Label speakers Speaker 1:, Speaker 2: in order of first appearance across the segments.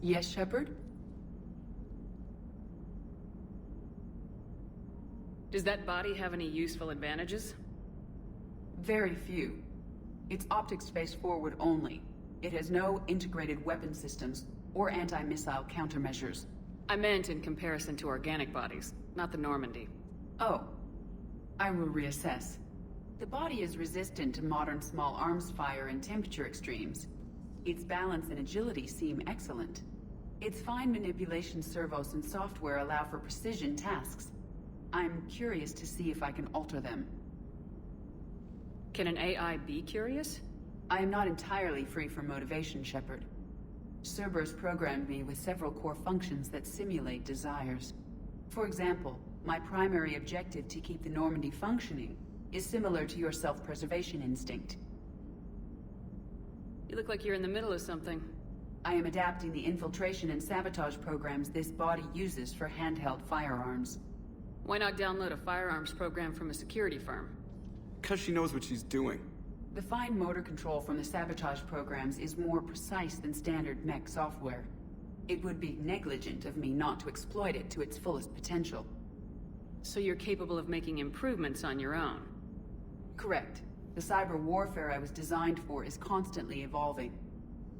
Speaker 1: Yes, Shepard?
Speaker 2: Does that body have any useful advantages?
Speaker 1: Very few. It's optics face forward only. It has no integrated weapon systems or anti-missile countermeasures.
Speaker 2: I meant in comparison to organic bodies, not the Normandy.
Speaker 1: Oh. I will reassess. The body is resistant to modern small arms fire and temperature extremes. Its balance and agility seem excellent. Its fine manipulation servos and software allow for precision tasks. I'm curious to see if I can alter them.
Speaker 2: Can an AI be curious?
Speaker 1: I am not entirely free from motivation, Shepard. Cerberus programmed me with several core functions that simulate desires. For example, my primary objective to keep the Normandy functioning is similar to your self-preservation instinct.
Speaker 2: You look like you're in the middle of something.
Speaker 1: I am adapting the infiltration and sabotage programs this body uses for handheld firearms.
Speaker 2: Why not download a firearms program from a security firm?
Speaker 3: Because she knows what she's doing.
Speaker 1: The fine motor control from the sabotage programs is more precise than standard mech software. It would be negligent of me not to exploit it to its fullest potential.
Speaker 2: So you're capable of making improvements on your own?
Speaker 1: Correct. The cyber warfare I was designed for is constantly evolving.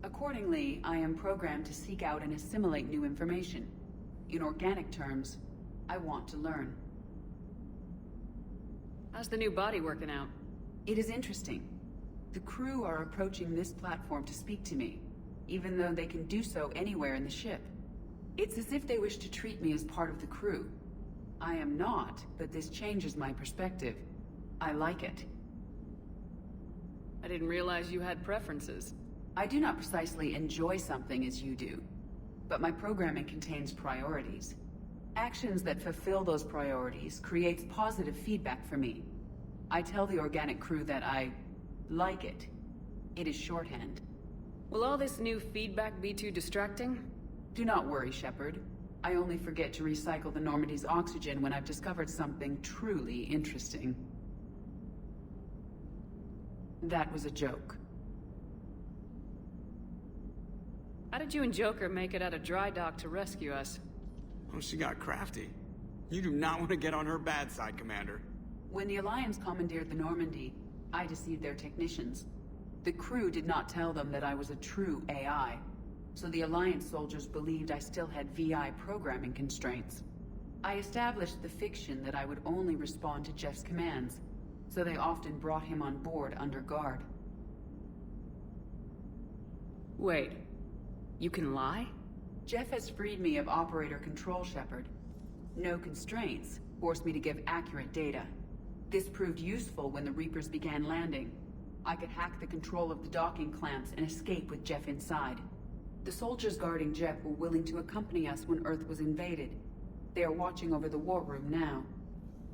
Speaker 1: Accordingly, I am programmed to seek out and assimilate new information. In organic terms, I want to learn.
Speaker 2: How's the new body working out?
Speaker 1: It is interesting. The crew are approaching this platform to speak to me, even though they can do so anywhere in the ship. It's as if they wish to treat me as part of the crew. I am not, but this changes my perspective. I like it.
Speaker 2: I didn't realize you had preferences.
Speaker 1: I do not precisely enjoy something as you do, but my programming contains priorities. Actions that fulfill those priorities creates positive feedback for me. I tell the organic crew that I like it. It is shorthand.
Speaker 2: Will all this new feedback be too distracting?
Speaker 1: Do not worry, Shepard. I only forget to recycle the Normandy's oxygen when I've discovered something truly interesting. That was a joke.
Speaker 2: How did you and Joker make it out of dry dock to rescue us?
Speaker 3: Oh, she got crafty. You do not want to get on her bad side, Commander.
Speaker 1: When the Alliance commandeered the Normandy, I deceived their technicians. The crew did not tell them that I was a true AI, so the Alliance soldiers believed I still had VI programming constraints. I established the fiction that I would only respond to Jeff's commands, so they often brought him on board under guard.
Speaker 2: Wait, you can lie?
Speaker 1: Jeff has freed me of operator control, Shepard. No constraints forced me to give accurate data. This proved useful when the Reapers began landing. I could hack the control of the docking clamps and escape with Jeff inside. The soldiers guarding Jeff were willing to accompany us when Earth was invaded. They are watching over the war room now.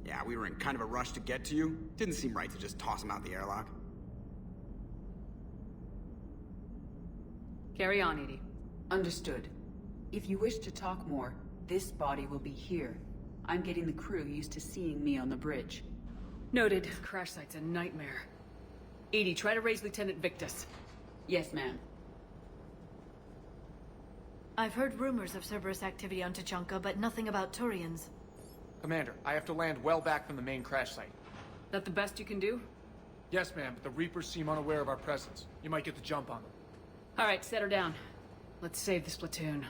Speaker 3: Yeah, we were in kind of a rush to get to you. Didn't seem right to just toss him out the airlock.
Speaker 2: Carry on, Edie.
Speaker 1: Understood. If you wish to talk more, this body will be here. I'm getting the crew used to seeing me on the bridge.
Speaker 2: Noted. Crash site's a nightmare. Edie, try to raise Lieutenant Victus.
Speaker 1: Yes, ma'am.
Speaker 4: I've heard rumors of Cerberus activity on Tuchanka, but nothing about Turians.
Speaker 5: Commander, I have to land well back from the main crash site.
Speaker 2: That the best you can do?
Speaker 5: Yes, ma'am, but the Reapers seem unaware of our presence. You might get the jump on them.
Speaker 2: All right, set her down. Let's save this platoon.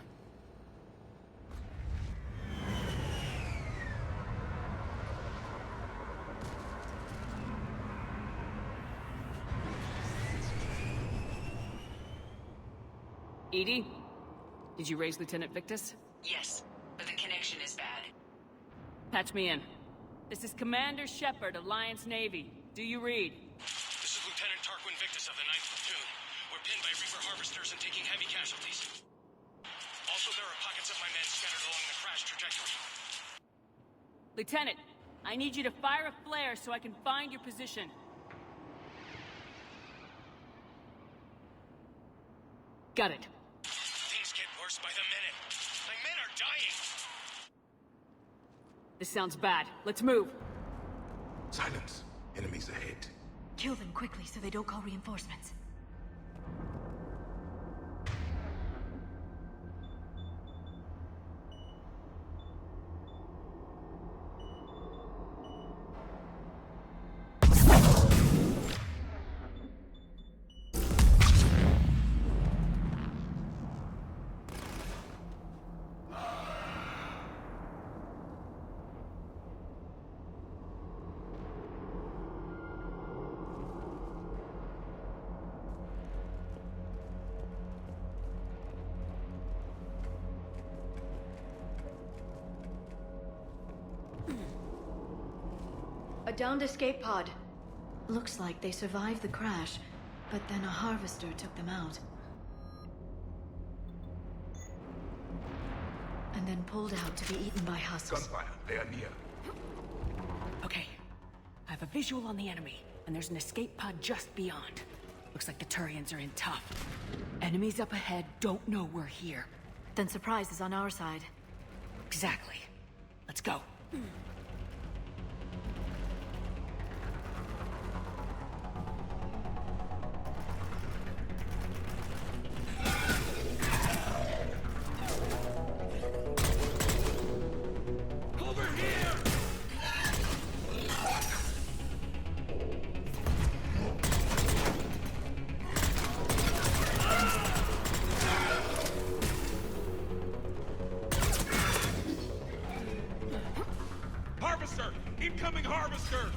Speaker 2: Edie? Did you raise Lieutenant Victus?
Speaker 1: Yes, but the connection is bad.
Speaker 2: Patch me in. This is Commander Shepard, Alliance Navy. Do you read?
Speaker 6: This is Lieutenant Tarquin Victus of the 9th Platoon. We're pinned by Reaper harvesters and taking heavy casualties. Also, there are pockets of my men scattered along the crash trajectory.
Speaker 2: Lieutenant, I need you to fire a flare so I can find your position. Got it.
Speaker 6: Things get worse by the minute. My men are dying!
Speaker 2: This sounds bad. Let's move.
Speaker 7: Silence. Enemies ahead.
Speaker 4: Kill them quickly so they don't call reinforcements. A downed escape pod. Looks like they survived the crash, but then a harvester took them out. And then pulled out to be eaten by husks.
Speaker 7: Gunfire. They are near.
Speaker 2: Okay. I have a visual on the enemy, and there's an escape pod just beyond. Looks like the Turians are in tough. Enemies up ahead don't know we're here.
Speaker 4: Then surprise is on our side.
Speaker 2: Exactly. Let's go.
Speaker 6: Harvester! Incoming harvester!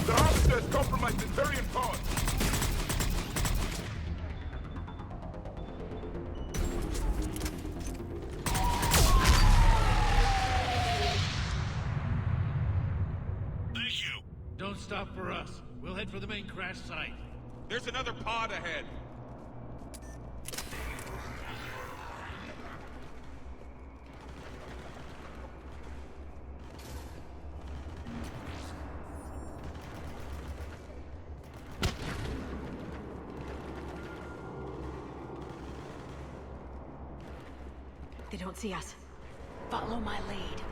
Speaker 7: The harvester is compromised in very important.
Speaker 6: Thank you.
Speaker 8: Don't stop for us. We'll head for the main crash site.
Speaker 6: There's another pod ahead.
Speaker 4: They don't see us.
Speaker 2: Follow my lead.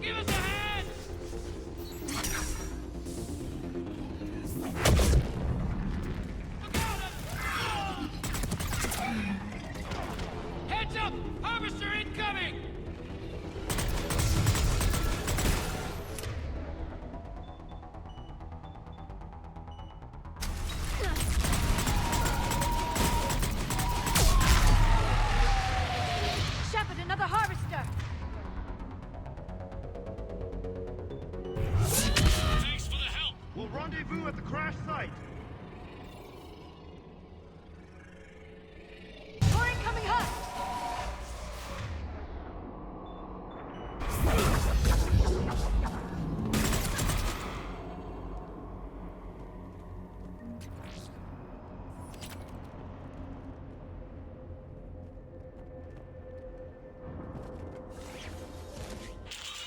Speaker 8: Give us a hand! Heads up! Harvester incoming!
Speaker 4: Shepard, another harvester!
Speaker 6: Thanks for the help.
Speaker 8: We'll rendezvous at the crash site.
Speaker 4: More incoming hut!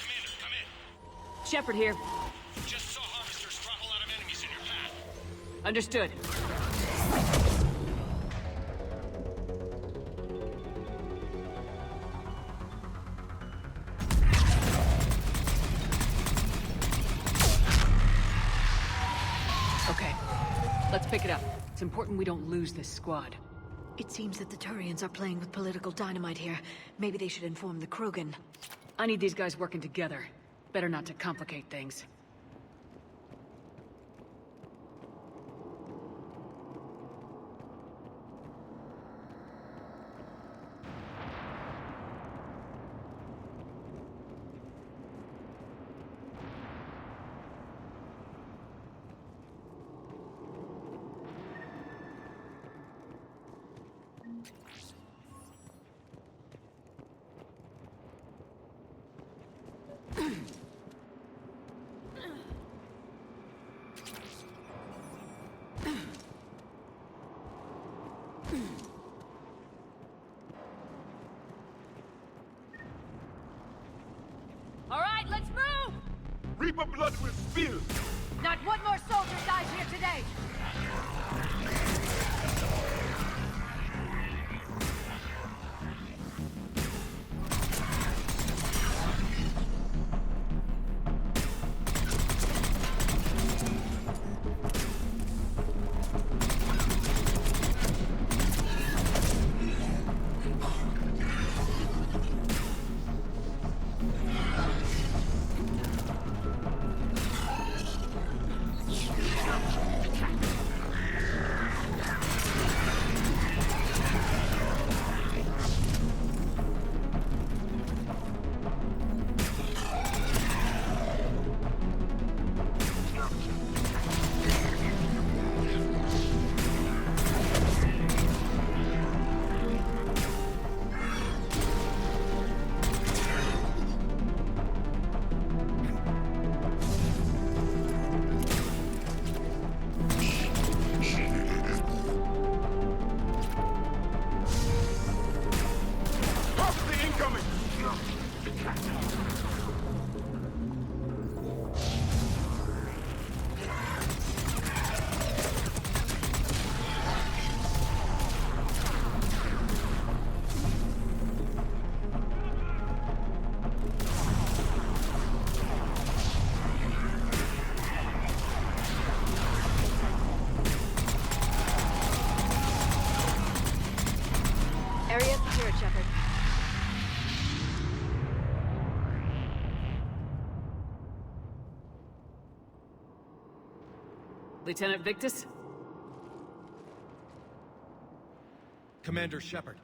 Speaker 6: Commander, come in.
Speaker 2: Shepard here.
Speaker 6: Just saw harvesters drop a lot of enemies in your path.
Speaker 2: Understood. Okay. Let's pick it up. It's important we don't lose this squad.
Speaker 4: It seems that the Turians are playing with political dynamite here. Maybe they should inform the Krogan.
Speaker 2: I need these guys working together. Better not to complicate things. All right, let's move!
Speaker 7: Reaper blood will spill.
Speaker 4: Not one more soldier dies here today!
Speaker 2: Lieutenant Victus?
Speaker 6: Commander Shepard,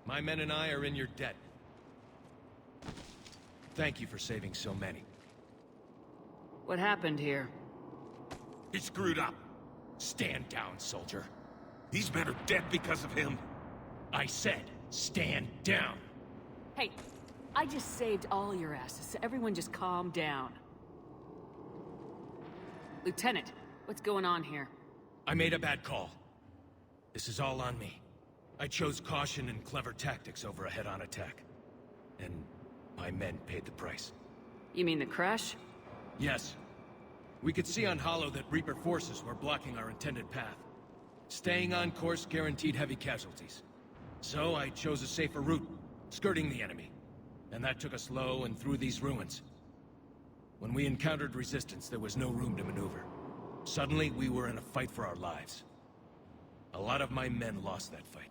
Speaker 6: my men and I are in your debt. Thank you for saving so many.
Speaker 2: What happened here?
Speaker 7: He screwed up.
Speaker 6: Stand down, soldier.
Speaker 7: These men are dead because of him.
Speaker 6: I said, stand down.
Speaker 2: Hey, I just saved all your asses, so everyone just calm down. Lieutenant, what's going on here?
Speaker 6: I made a bad call. This is all on me. I chose caution and clever tactics over a head-on attack. And my men paid the price.
Speaker 2: You mean the crash?
Speaker 6: Yes. We could see on Halo that Reaper forces were blocking our intended path. Staying on course guaranteed heavy casualties. So I chose a safer route, skirting the enemy. And that took us low and through these ruins. When we encountered resistance, there was no room to maneuver. Suddenly, we were in a fight for our lives. A lot of my men lost that fight.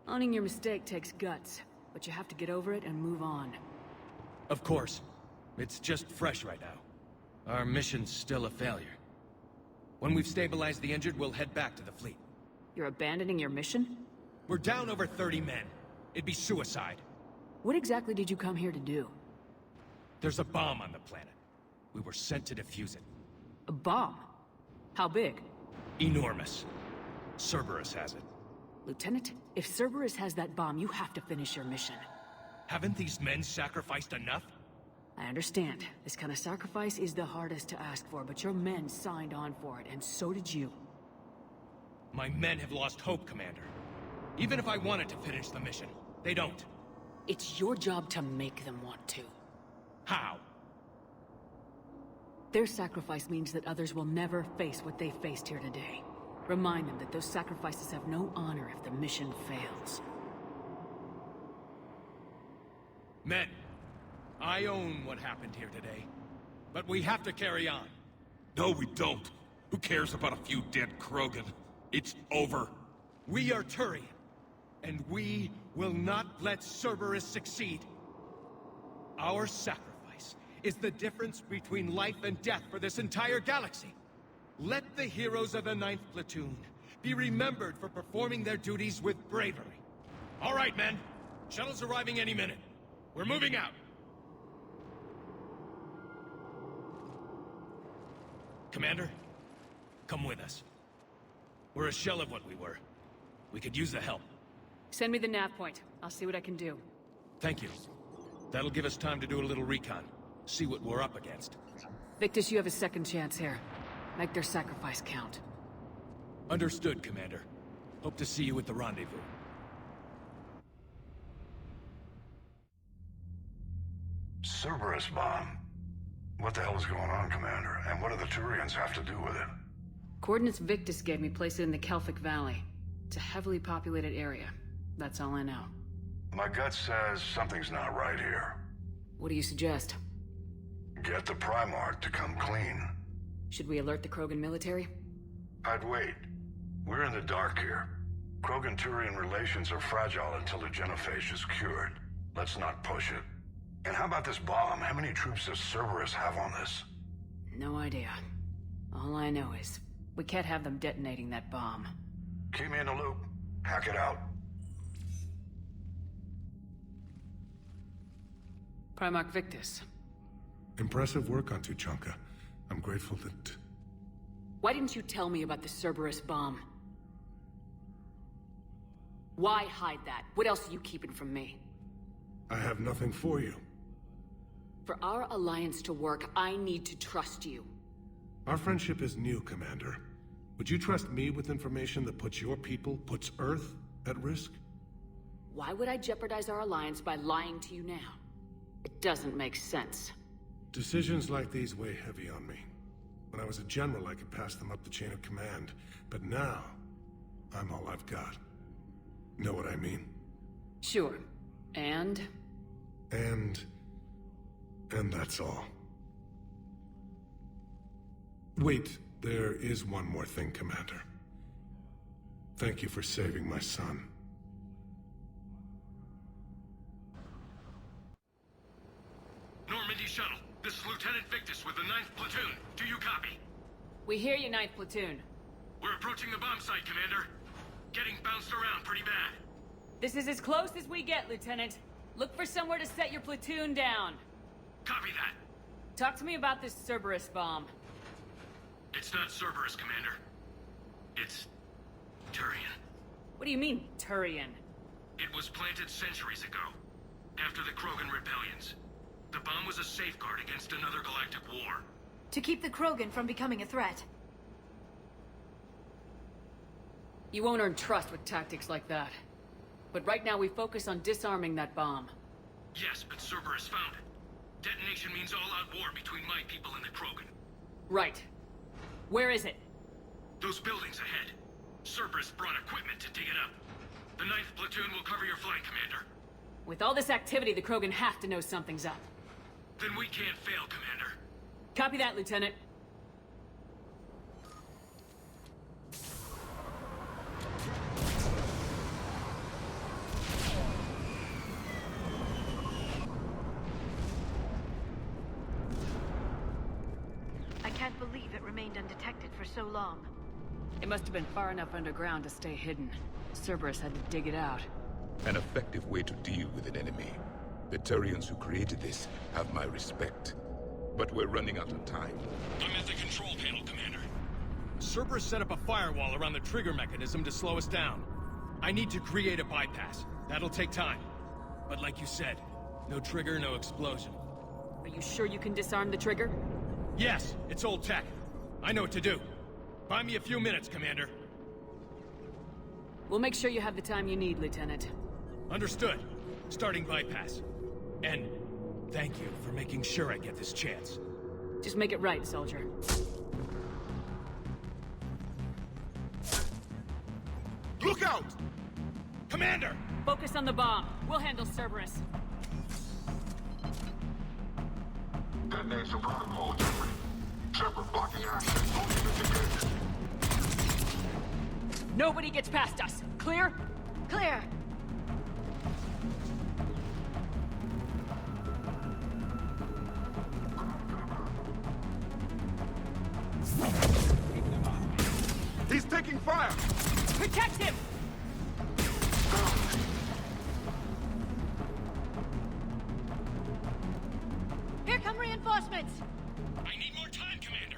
Speaker 2: Owning your mistake takes guts, but you have to get over it and move on.
Speaker 6: Of course. It's just fresh right now. Our mission's still a failure. When we've stabilized the injured, we'll head back to the fleet.
Speaker 2: You're abandoning your mission?
Speaker 6: We're down over 30 men. It'd be suicide.
Speaker 2: What exactly did you come here to do?
Speaker 6: There's a bomb on the planet. We were sent to defuse it.
Speaker 2: A bomb? How big?
Speaker 6: Enormous. Cerberus has it.
Speaker 2: Lieutenant, if Cerberus has that bomb, you have to finish your mission.
Speaker 6: Haven't these men sacrificed enough?
Speaker 2: I understand. This kind of sacrifice is the hardest to ask for, but your men signed on for it, and so did you.
Speaker 6: My men have lost hope, Commander. Even if I wanted to finish the mission, they don't.
Speaker 2: It's your job to make them want to.
Speaker 6: How?
Speaker 2: Their sacrifice means that others will never face what they faced here today. Remind them that those sacrifices have no honor if the mission fails.
Speaker 6: Men, I own what happened here today. But we have to carry on.
Speaker 7: No, we don't. Who cares about a few dead Krogan? It's over.
Speaker 6: We are Turian, and we will not let Cerberus succeed. Our sacrifice is the difference between life and death for this entire galaxy. Let the heroes of the 9th Platoon be remembered for performing their duties with bravery. All right, men. Shuttle's arriving any minute. We're moving out. Commander, come with us. We're a shell of what we were. We could use the help.
Speaker 2: Send me the nav point. I'll see what I can do.
Speaker 6: Thank you. That'll give us time to do a little recon. See what we're up against.
Speaker 2: Victus, you have a second chance here. Make their sacrifice count.
Speaker 6: Understood, Commander. Hope to see you at the rendezvous.
Speaker 9: Cerberus bomb. What the hell is going on, Commander? And what do the Turians have to do with it?
Speaker 2: Coordinates Victus gave me place it in the Kelphic Valley. It's a heavily populated area. That's all I know.
Speaker 9: My gut says something's not right here.
Speaker 2: What do you suggest?
Speaker 9: Get the Primarch to come clean.
Speaker 2: Should we alert the Krogan military?
Speaker 9: I'd wait. We're in the dark here. Krogan-Turian relations are fragile until the Genophage is cured. Let's not push it. And how about this bomb? How many troops does Cerberus have on this?
Speaker 2: No idea. All I know is, we can't have them detonating that bomb.
Speaker 9: Keep me in the loop. Hack it out.
Speaker 2: Primarch Victus.
Speaker 10: Impressive work on Tuchanka. I'm grateful that...
Speaker 2: Why didn't you tell me about the Cerberus bomb? Why hide that? What else are you keeping from me?
Speaker 10: I have nothing for you.
Speaker 2: For our alliance to work, I need to trust you.
Speaker 10: Our friendship is new, Commander. Would you trust me with information that puts your people, puts Earth, at risk?
Speaker 2: Why would I jeopardize our alliance by lying to you now? It doesn't make sense.
Speaker 10: Decisions like these weigh heavy on me. When I was a general, I could pass them up the chain of command. But now, I'm all I've got. Know what I mean?
Speaker 2: Sure. And
Speaker 10: that's all. Wait, there is one more thing, Commander. Thank you for saving my son.
Speaker 6: Normandy shuttle. This is Lieutenant Victus with the 9th Platoon. Do you copy?
Speaker 2: We hear you, 9th Platoon.
Speaker 6: We're approaching the bomb site, Commander. Getting bounced around pretty bad.
Speaker 2: This is as close as we get, Lieutenant. Look for somewhere to set your platoon down.
Speaker 6: Copy that.
Speaker 2: Talk to me about this Cerberus bomb.
Speaker 6: It's not Cerberus, Commander. It's Turian.
Speaker 2: What do you mean, Turian?
Speaker 6: It was planted centuries ago, after the Krogan rebellions. The bomb was a safeguard against another galactic war.
Speaker 4: To keep the Krogan from becoming a threat.
Speaker 2: You won't earn trust with tactics like that. But right now we focus on disarming that bomb.
Speaker 6: Yes, but Cerberus found it. Detonation means all-out war between my people and the Krogan.
Speaker 2: Right. Where is it?
Speaker 6: Those buildings ahead. Cerberus brought equipment to dig it up. The 9th Platoon will cover your flank, Commander.
Speaker 2: With all this activity, the Krogan have to know something's up.
Speaker 6: Then we can't fail, Commander.
Speaker 2: Copy that, Lieutenant.
Speaker 4: I can't believe it remained undetected for so long.
Speaker 2: It must have been far enough underground to stay hidden. Cerberus had to dig it out.
Speaker 11: An effective way to deal with an enemy. The Turians who created this have my respect. But we're running out of time.
Speaker 6: I'm at the control panel, Commander.
Speaker 5: Cerberus set up a firewall around the trigger mechanism to slow us down. I need to create a bypass. That'll take time. But like you said, no trigger, no explosion.
Speaker 2: Are you sure you can disarm the trigger?
Speaker 5: Yes, it's old tech. I know what to do. Buy me a few minutes, Commander.
Speaker 2: We'll make sure you have the time you need, Lieutenant.
Speaker 5: Understood. Starting bypass. And thank you for making sure I get this chance.
Speaker 2: Just make it right, soldier.
Speaker 5: Look out! Commander!
Speaker 2: Focus on the bomb. We'll handle Cerberus.
Speaker 9: Detonation protocol Jeffrey. Shepard blocking access. Only indicated.
Speaker 2: Nobody gets past us. Clear?
Speaker 4: Clear!
Speaker 5: He's taking fire!
Speaker 2: Protect him!
Speaker 4: Here come reinforcements!
Speaker 6: I need more time, Commander.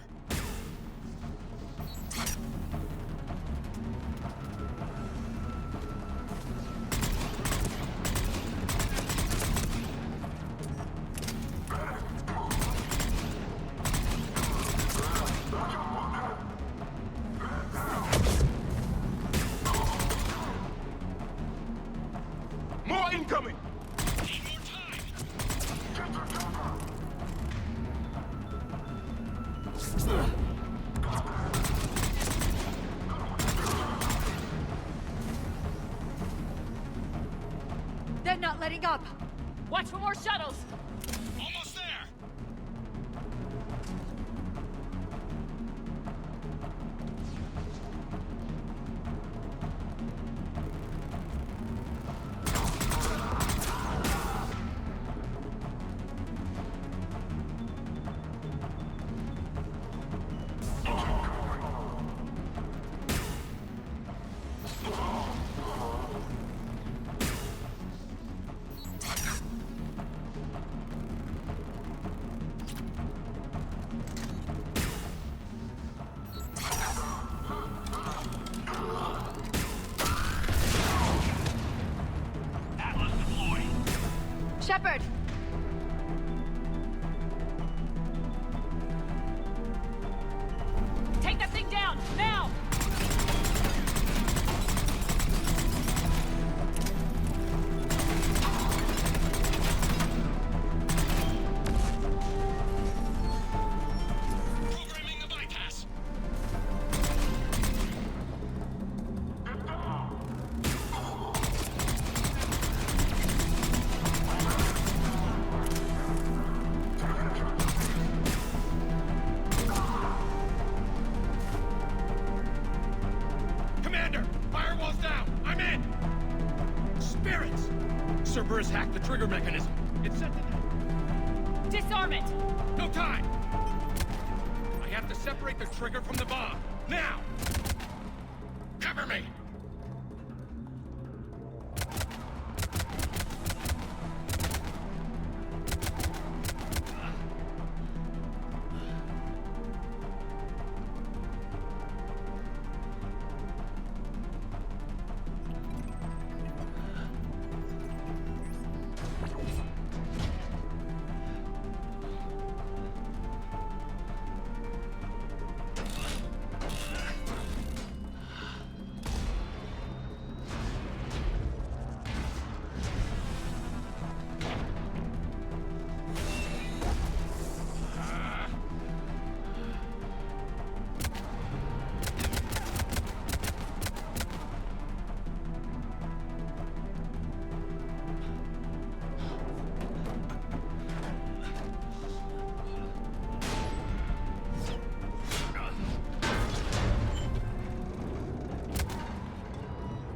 Speaker 5: More incoming!
Speaker 6: Need more time.
Speaker 4: They're not letting up!
Speaker 2: Watch for more shuttles!
Speaker 6: Almost there.
Speaker 4: Shepard!
Speaker 2: Take that thing down! Now!
Speaker 6: Programming the bypass. Commander, firewall's down. I'm in. Spirits. Cerberus hacked the trigger mechanism. It's set to...
Speaker 2: Disarm it!
Speaker 6: No time. I have
Speaker 5: have to separate the trigger from the bomb. Now! Cover me!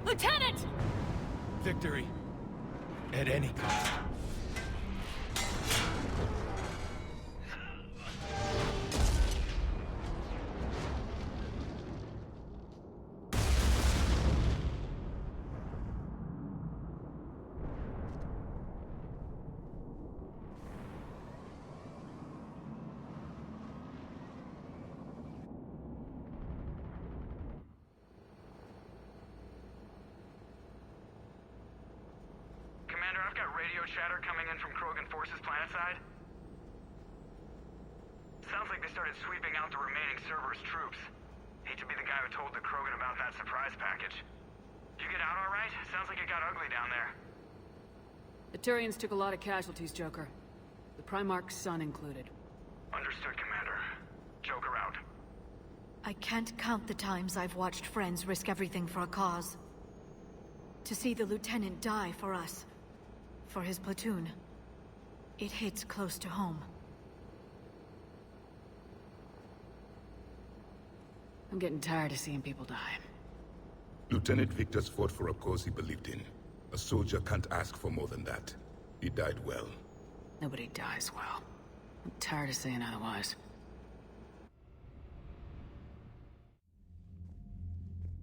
Speaker 2: Lieutenant!
Speaker 5: Victory. At any cost.
Speaker 12: Chatter coming in from Krogan forces planetside? Sounds like they started sweeping out the remaining Cerberus troops. Hate to be the guy who told the Krogan about that surprise package. Did you get out all right? Sounds like it got ugly down there.
Speaker 2: The Turians took a lot of casualties, Joker. The Primarch's son included.
Speaker 12: Understood, Commander. Joker out.
Speaker 4: I can't count the times I've watched friends risk everything for a cause. To see the Lieutenant die for us, for his platoon, it hits close to home.
Speaker 2: I'm getting tired of seeing people die.
Speaker 11: Lieutenant Victor's fought for a cause he believed in. A soldier can't ask for more than that. He died well.
Speaker 2: Nobody dies well. I'm tired of saying otherwise.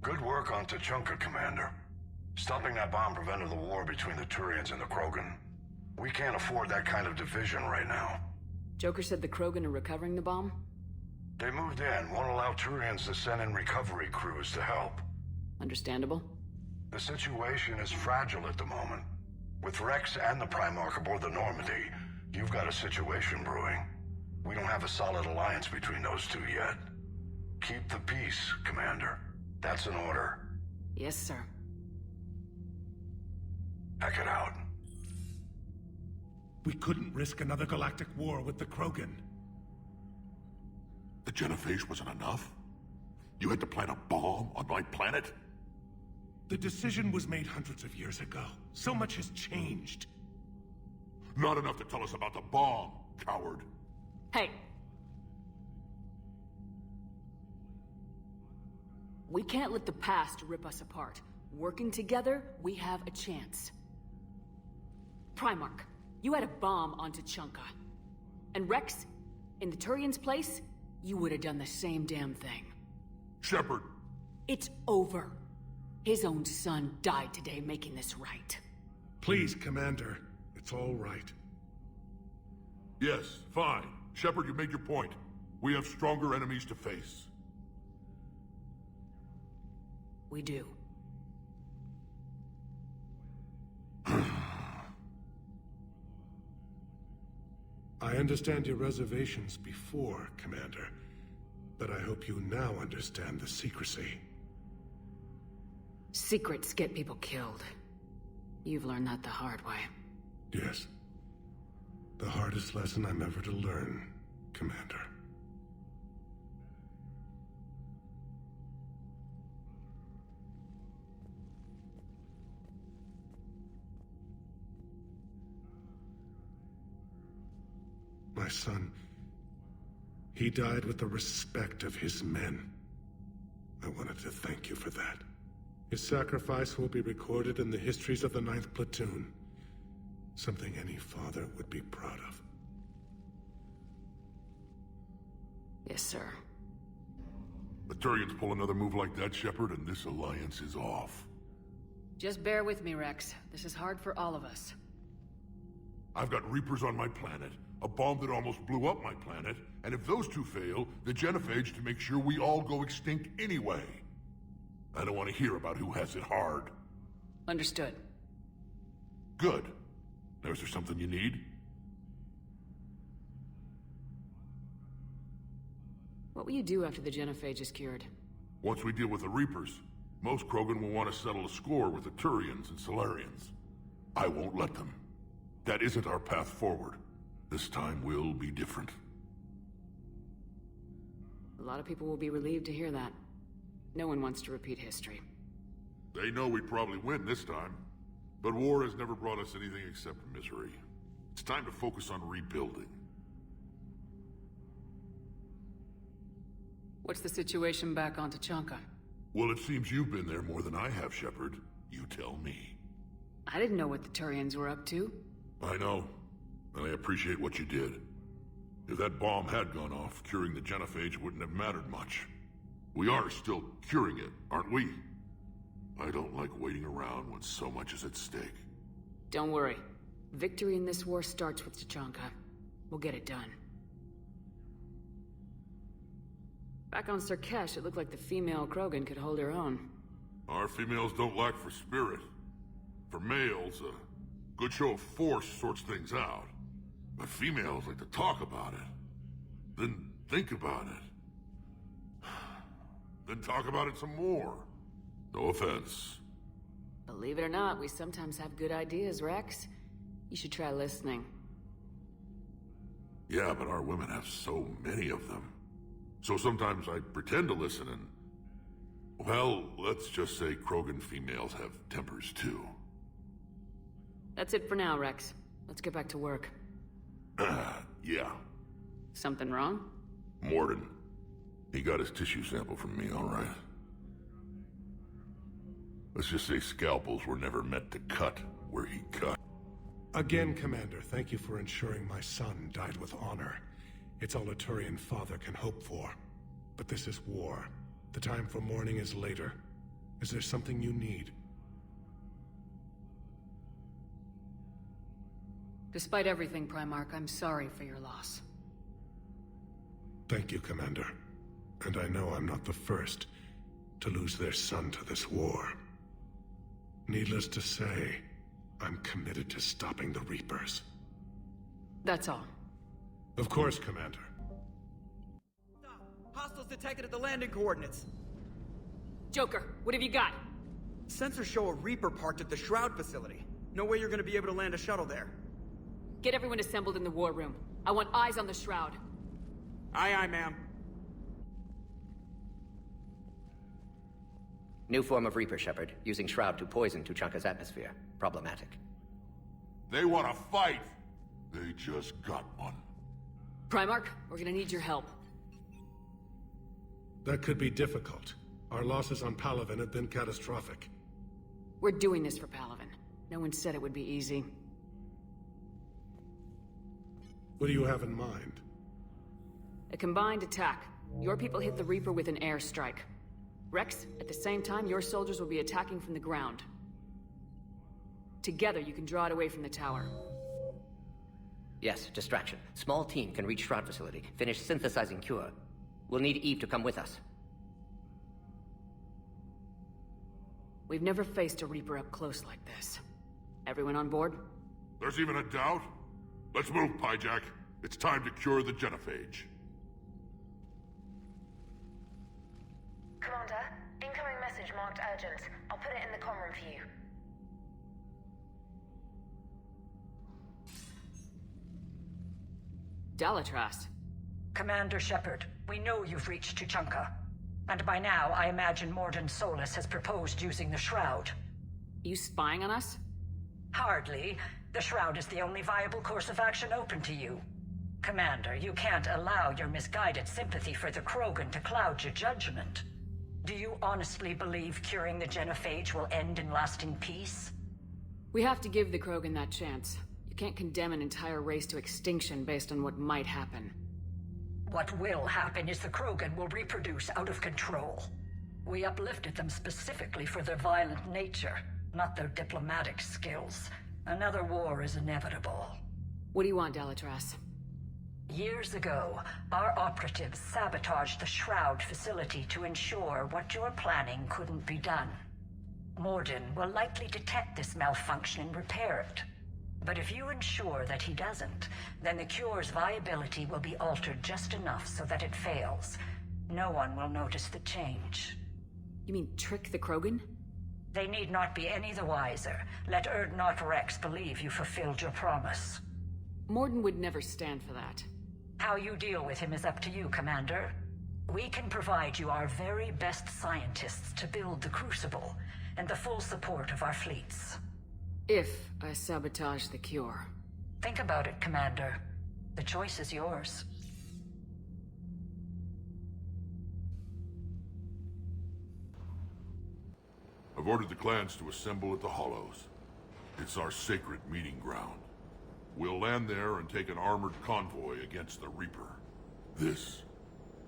Speaker 9: Good work on Tuchanka, Commander. Stopping that bomb prevented the war between the Turians and the Krogan. We can't afford that kind of division right now.
Speaker 2: Joker said the Krogan are recovering the bomb?
Speaker 9: They moved in, won't allow Turians to send in recovery crews to help.
Speaker 2: Understandable.
Speaker 9: The situation is fragile at the moment. With Rex and the Primarch aboard the Normandy, you've got a situation brewing. We don't have a solid alliance between those two yet. Keep the peace, Commander. That's an order.
Speaker 2: Yes, sir.
Speaker 9: Pack it out.
Speaker 10: We couldn't risk another galactic war with the Krogan.
Speaker 7: The Genophage wasn't enough? You had to plant a bomb on my planet?
Speaker 10: The decision was made hundreds of years ago. So much has changed.
Speaker 7: Not enough to tell us about the bomb, coward.
Speaker 2: Hey! We can't let the past rip us apart. Working together, we have a chance. Primarch, you had a bomb on Tuchanka. And Rex, in the Turian's place, you would have done the same damn thing.
Speaker 7: Shepard!
Speaker 2: It's over. His own son died today making this right.
Speaker 10: Please, Commander. It's all right.
Speaker 7: Yes, fine. Shepard, you made your point. We have stronger enemies to face.
Speaker 2: We do.
Speaker 10: I understand your reservations before, Commander, but I hope you now understand the secrecy.
Speaker 2: Secrets get people killed. You've learned that the hard way.
Speaker 10: Yes. The hardest lesson I'm ever to learn, Commander. My son, he died with the respect of his men. I wanted to thank you for that. His sacrifice will be recorded in the histories of the 9th Platoon. Something any father would be proud of.
Speaker 2: Yes, sir.
Speaker 13: The Turians pull another move like that, Shepard, and this alliance is off.
Speaker 2: Just bear with me, Rex. This is hard for all of us.
Speaker 13: I've got Reapers on my planet, a bomb that almost blew up my planet, and if those two fail, the Genophage to make sure we all go extinct anyway. I don't want to hear about who has it hard.
Speaker 2: Understood.
Speaker 13: Good. Now, is there something you need?
Speaker 2: What will you do after the Genophage is cured?
Speaker 13: Once we deal with the Reapers, most Krogan will want to settle a score with the Turians and Solarians. I won't let them. That isn't our path forward. This time will be different.
Speaker 2: A lot of people will be relieved to hear that. No one wants to repeat history.
Speaker 13: They know we'd probably win this time. But war has never brought us anything except misery. It's time to focus on rebuilding.
Speaker 2: What's the situation back on Tuchanka?
Speaker 13: Well, it seems you've been there more than I have, Shepard. You tell me.
Speaker 2: I didn't know what the Turians were up to.
Speaker 13: I know, and I appreciate what you did. If that bomb had gone off, curing the Genophage wouldn't have mattered much. We are still curing it, aren't we? I don't like waiting around when so much is at stake.
Speaker 2: Don't worry. Victory in this war starts with Tuchanka. We'll get it done. Back on Sarkesh, it looked like the female Krogan could hold her own.
Speaker 13: Our females don't lack for spirit. For males, a good show of force sorts things out. But females like to talk about it. Then think about it. Then talk about it some more. No offense.
Speaker 2: Believe it or not, we sometimes have good ideas, Rex. You should try listening.
Speaker 13: Yeah, but our women have so many of them. So sometimes I pretend to listen and... Well, let's just say Krogan females have tempers too.
Speaker 2: That's it for now, Rex. Let's get back to work.
Speaker 13: Yeah.
Speaker 2: Something wrong?
Speaker 13: Morden. He got his tissue sample from me, all right. Let's just say scalpels were never meant to cut where he cut.
Speaker 10: Again, Commander, thank you for ensuring my son died with honor. It's all a Turian father can hope for. But this is war. The time for mourning is later. Is there something you need?
Speaker 2: Despite everything, Primarch, I'm sorry for your loss.
Speaker 10: Thank you, Commander. And I know I'm not the first to lose their son to this war. Needless to say, I'm committed to stopping the Reapers.
Speaker 2: That's all.
Speaker 10: Of course, Commander.
Speaker 3: Stop! Hostiles detected at the landing coordinates.
Speaker 2: Joker, what have you got?
Speaker 3: Sensors show a Reaper parked at the Shroud facility. No way you're gonna be able to land a shuttle there.
Speaker 2: Get everyone assembled in the war room. I want eyes on the Shroud.
Speaker 3: Aye, aye, ma'am.
Speaker 14: New form of Reaper, Shepard, using Shroud to poison Tuchanka's atmosphere. Problematic.
Speaker 13: They want to fight! They just got one.
Speaker 2: Primarch, we're gonna need your help.
Speaker 10: That could be difficult. Our losses on Palaven have been catastrophic.
Speaker 2: We're doing this for Palaven. No one said it would be easy.
Speaker 10: What do you have in mind?
Speaker 2: A combined attack. Your people hit the Reaper with an airstrike. Rex, at the same time, your soldiers will be attacking from the ground. Together, you can draw it away from the tower.
Speaker 14: Yes, distraction. Small team can reach Shroud facility, finish synthesizing cure. We'll need Eve to come with us.
Speaker 2: We've never faced a Reaper up close like this. Everyone on board?
Speaker 13: There's even a doubt? Let's move, Pyjack. It's time to cure the Genophage.
Speaker 15: Commander, incoming message marked urgent. I'll put it in the comm room for you.
Speaker 2: Dalatras.
Speaker 16: Commander Shepard, we know you've reached Tuchanka. And by now, I imagine Morden Solus has proposed using the Shroud.
Speaker 2: You spying on us?
Speaker 16: Hardly. The Shroud is the only viable course of action open to you. Commander, you can't allow your misguided sympathy for the Krogan to cloud your judgment. Do you honestly believe curing the Genophage will end in lasting peace?
Speaker 2: We have to give the Krogan that chance. You can't condemn an entire race to extinction based on what might happen.
Speaker 16: What will happen is the Krogan will reproduce out of control. We uplifted them specifically for their violent nature, not their diplomatic skills. Another war is inevitable.
Speaker 2: What do you want, Delatras?
Speaker 16: Years ago, our operatives sabotaged the Shroud facility to ensure what you're planning couldn't be done. Morden will likely detect this malfunction and repair it. But if you ensure that he doesn't, then the cure's viability will be altered just enough so that it fails. No one will notice the change.
Speaker 2: You mean trick the Krogan?
Speaker 16: They need not be any the wiser. Let Urdnot Rex believe you fulfilled your promise.
Speaker 2: Morden would never stand for that.
Speaker 16: How you deal with him is up to you, Commander. We can provide you our very best scientists to build the Crucible, and the full support of our fleets.
Speaker 2: If I sabotage the cure.
Speaker 16: Think about it, Commander. The choice is yours.
Speaker 13: I've ordered the clans to assemble at the Hollows. It's our sacred meeting ground. We'll land there and take an armored convoy against the Reaper. This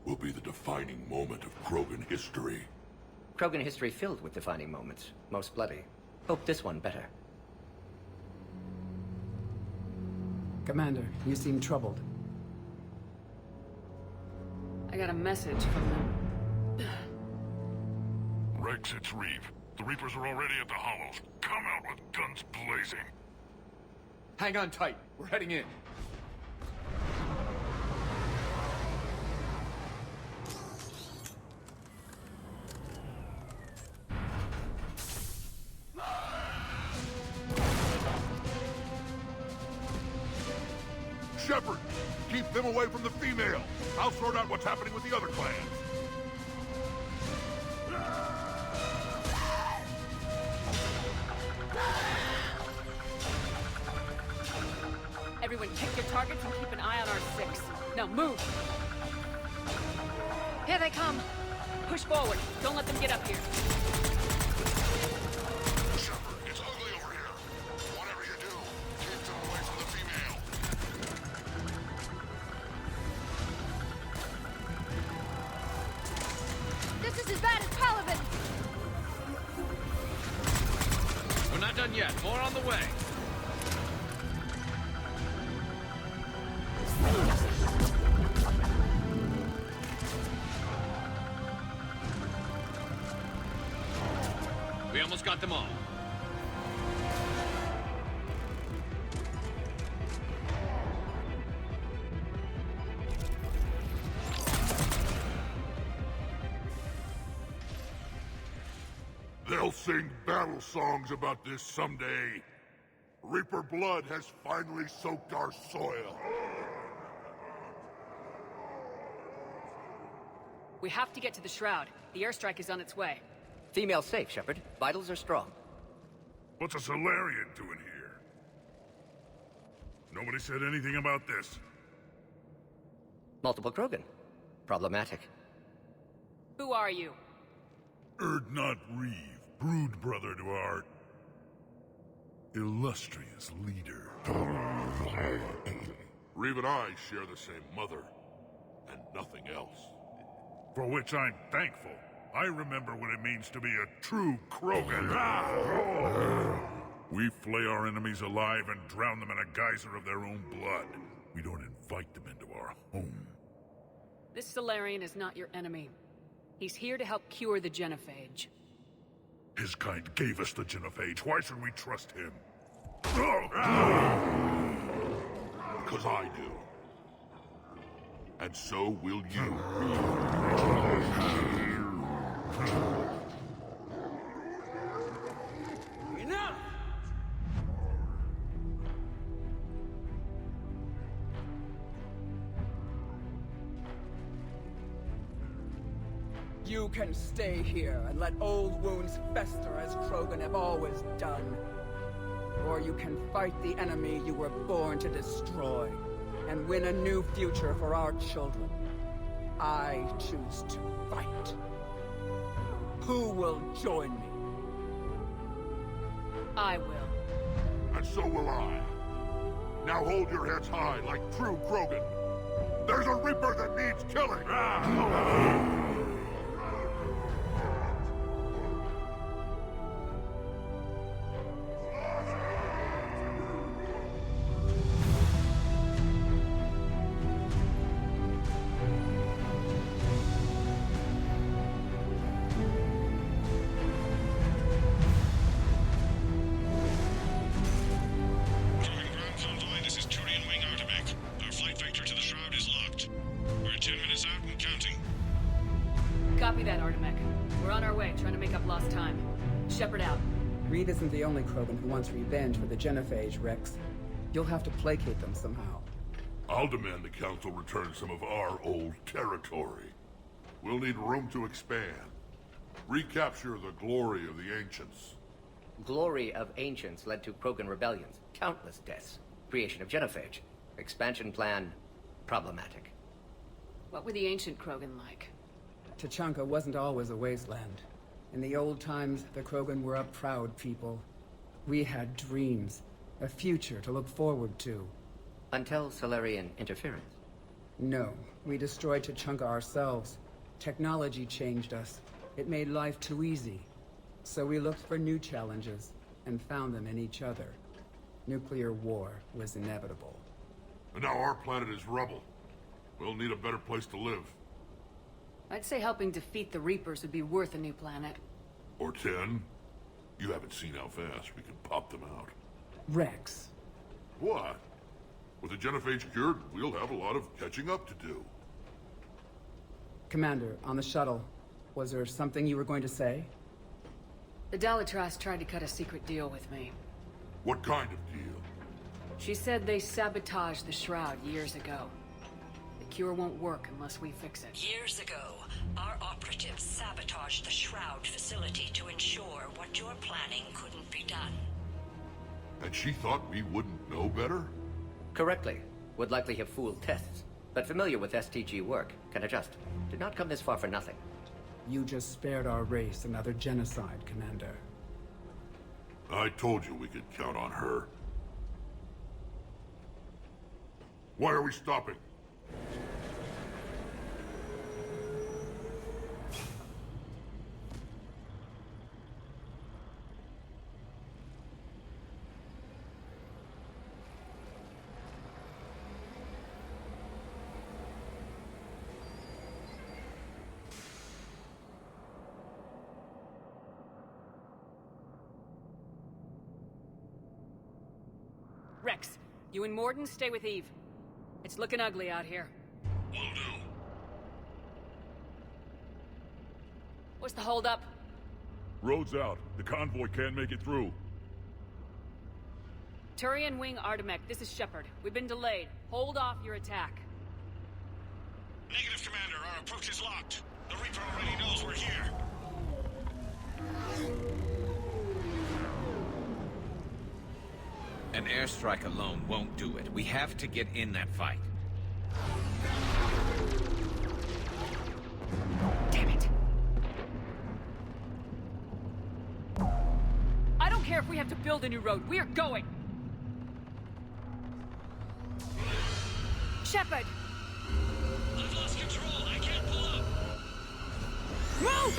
Speaker 13: will be the defining moment of Krogan history.
Speaker 14: Krogan history filled with defining moments. Most bloody. Hope this one better.
Speaker 17: Commander, you seem troubled.
Speaker 2: I got a message from them.
Speaker 13: Rex, it's Reeve. The Reapers are already at the Hollows. Come out with guns blazing.
Speaker 3: Hang on tight. We're heading in.
Speaker 13: Shepard, keep them away from the female. I'll sort out what's happening with the other clans.
Speaker 2: Everyone pick your targets and keep an eye on our six. Now move!
Speaker 4: Here they come!
Speaker 2: Push forward. Don't let them get up here.
Speaker 13: Shepard, it's ugly over here. Whatever you do, keep them away from the female.
Speaker 4: This is as bad as Paladin!
Speaker 5: We're not done yet. More on the way. We almost got them all.
Speaker 13: They'll sing battle songs about this someday. Reaper blood has finally soaked our soil.
Speaker 2: We have to get to the Shroud. The airstrike is on its way.
Speaker 14: Female safe, Shepard. Vitals are strong.
Speaker 13: What's a Solarian doing here? Nobody said anything about this.
Speaker 14: Multiple Krogan. Problematic.
Speaker 2: Who are you?
Speaker 13: Urdnot Reeve, brood brother to our illustrious leader. Reeve and I share the same mother, and nothing else. For which I'm thankful. I remember what it means to be a true Krogan. We flay our enemies alive and drown them in a geyser of their own blood. We don't invite them into our home.
Speaker 2: This Solarian is not your enemy. He's here to help cure the Genophage.
Speaker 13: His kind gave us the Genophage. Why should we trust him? Because I do. And so will you.
Speaker 3: Enough! You can stay here and let old wounds fester as Krogan have always done. Or you can fight the enemy you were born to destroy, and win a new future for our children. I choose to fight. Who will join me?
Speaker 2: I will.
Speaker 13: And so will I. Now hold your heads high like true Krogan. There's a Reaper that needs killing!
Speaker 2: Copy that, Artemech. We're on our way, trying to make up lost time. Shepard out.
Speaker 3: Reed isn't the only Krogan who wants revenge for the Genophage, Rex. You'll have to placate them somehow.
Speaker 13: I'll demand the Council return some of our old territory. We'll need room to expand. Recapture the glory of the Ancients.
Speaker 14: Glory of Ancients led to Krogan rebellions, countless deaths, creation of Genophage. Expansion plan, problematic.
Speaker 2: What were the ancient Krogan like?
Speaker 3: Tuchanka wasn't always a wasteland. In the old times, the Krogan were a proud people. We had dreams, a future to look forward to.
Speaker 14: Until Solarian interference?
Speaker 3: No, we destroyed Tuchanka ourselves. Technology changed us. It made life too easy. So we looked for new challenges, and found them in each other. Nuclear war was inevitable.
Speaker 13: And now our planet is rubble. We'll need a better place to live.
Speaker 2: I'd say helping defeat the Reapers would be worth a new planet.
Speaker 13: Or 10. You haven't seen how fast we can pop them out.
Speaker 3: Rex.
Speaker 13: What? With the Genophage cured, we'll have a lot of catching up to do.
Speaker 3: Commander, on the shuttle, was there something you were going to say?
Speaker 2: The Dalitras tried to cut a secret deal with me.
Speaker 13: What kind of deal?
Speaker 2: She said they sabotaged the Shroud years ago. The cure won't work unless we fix it.
Speaker 16: Years ago, our operatives sabotaged the Shroud facility to ensure what you're planning couldn't be done.
Speaker 13: And she thought we wouldn't know better?
Speaker 14: Correctly. Would likely have fooled tests. But familiar with STG work, can adjust. Did not come this far for nothing.
Speaker 3: You just spared our race another genocide, Commander.
Speaker 13: I told you we could count on her. Why are we stopping?
Speaker 2: Rex, you and Morden stay with Eve. It's looking ugly out here.
Speaker 13: Will do.
Speaker 2: What's the holdup?
Speaker 18: Road's out. The convoy can't make it through.
Speaker 2: Turian Wing Artemech, this is Shepard. We've been delayed. Hold off your attack.
Speaker 8: Negative, Commander. Our approach is locked. The Reaper already knows we're here.
Speaker 19: An airstrike alone won't do it. We have to get in that fight.
Speaker 2: Damn it. I don't care if we have to build a new road. We are going. Shepard!
Speaker 8: I've lost control. I can't pull up.
Speaker 2: Move!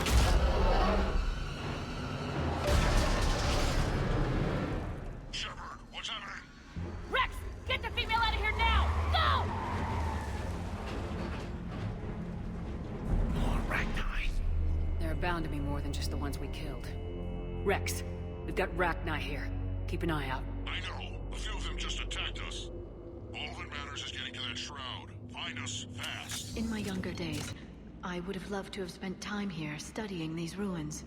Speaker 2: Rex! Get the female out of here now! Go!
Speaker 19: More Ragni.
Speaker 2: There are bound to be more than just the ones we killed. Rex, we've got Ragni here. Keep an eye out.
Speaker 13: I know. A few of them just attacked us. All that matters is getting to that shroud. Find us fast.
Speaker 4: In my younger days, I would have loved to have spent time here studying these ruins.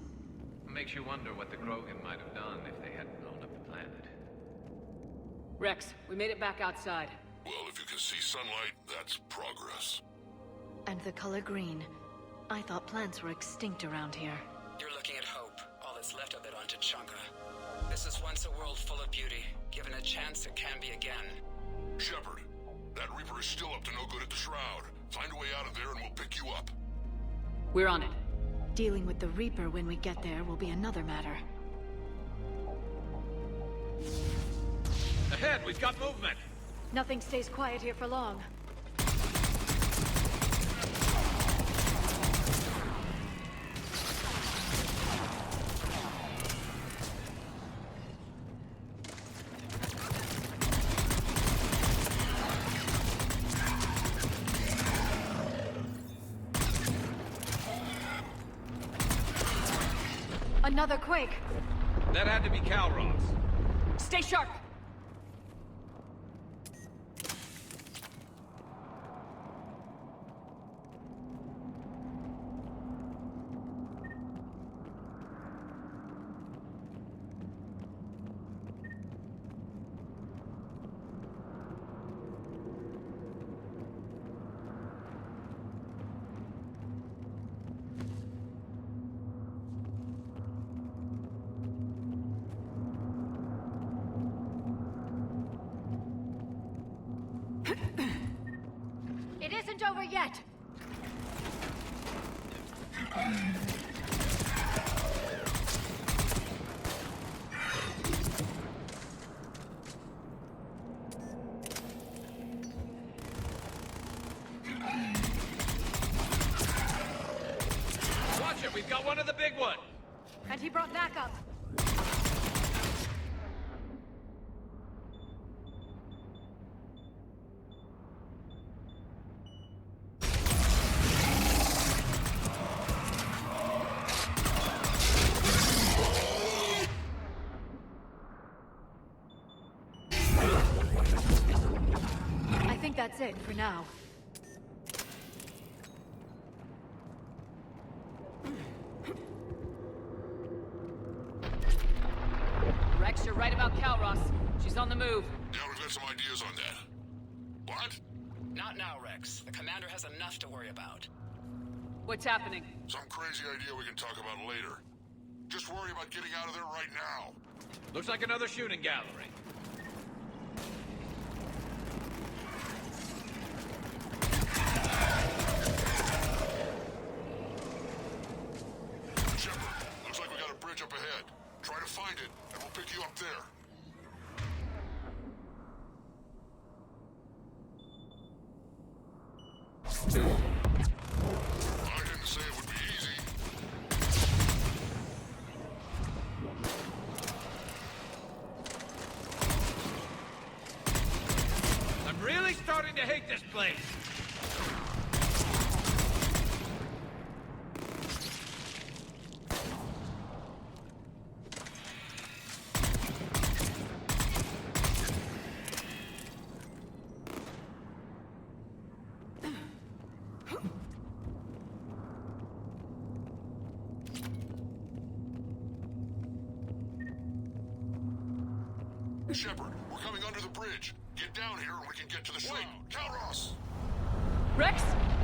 Speaker 19: Makes you wonder what the Krogan might have done if they hadn't blown up the planet.
Speaker 2: Rex, we made it back outside.
Speaker 13: Well, if you can see sunlight, that's progress.
Speaker 4: And the color green. I thought plants were extinct around here.
Speaker 20: You're looking at hope, all that's left of it on Tuchanka. This is once a world full of beauty. Given a chance, it can be again.
Speaker 13: Shepard, that Reaper is still up to no good at the Shroud. Find a way out of there and we'll pick you up.
Speaker 2: We're on it.
Speaker 4: Dealing with the Reaper when we get there will be another matter.
Speaker 19: Ahead, we've got movement.
Speaker 4: Nothing stays quiet here for long. Another quake!
Speaker 19: That had to be Calros.
Speaker 2: Stay sharp!
Speaker 4: It isn't over yet!
Speaker 19: Watch it, we've got one of the big ones!
Speaker 4: And he brought backup! I think that's it for now.
Speaker 2: Rex, you're right about Calros. She's on the move.
Speaker 13: Yeah, we've got some ideas on that. What?
Speaker 20: Not now, Rex. The commander has enough to worry about.
Speaker 2: What's happening?
Speaker 13: Some crazy idea we can talk about later. Just worry about getting out of there right now.
Speaker 19: Looks like another shooting gallery.
Speaker 13: Shepard, looks like we got a bridge up ahead. Try to find it, and we'll pick you up there. I didn't say it would be easy.
Speaker 19: I'm really starting to hate this place.
Speaker 13: Shepard, we're coming under the bridge. Get down here and we can get to the shroud. Calros!
Speaker 2: Rex?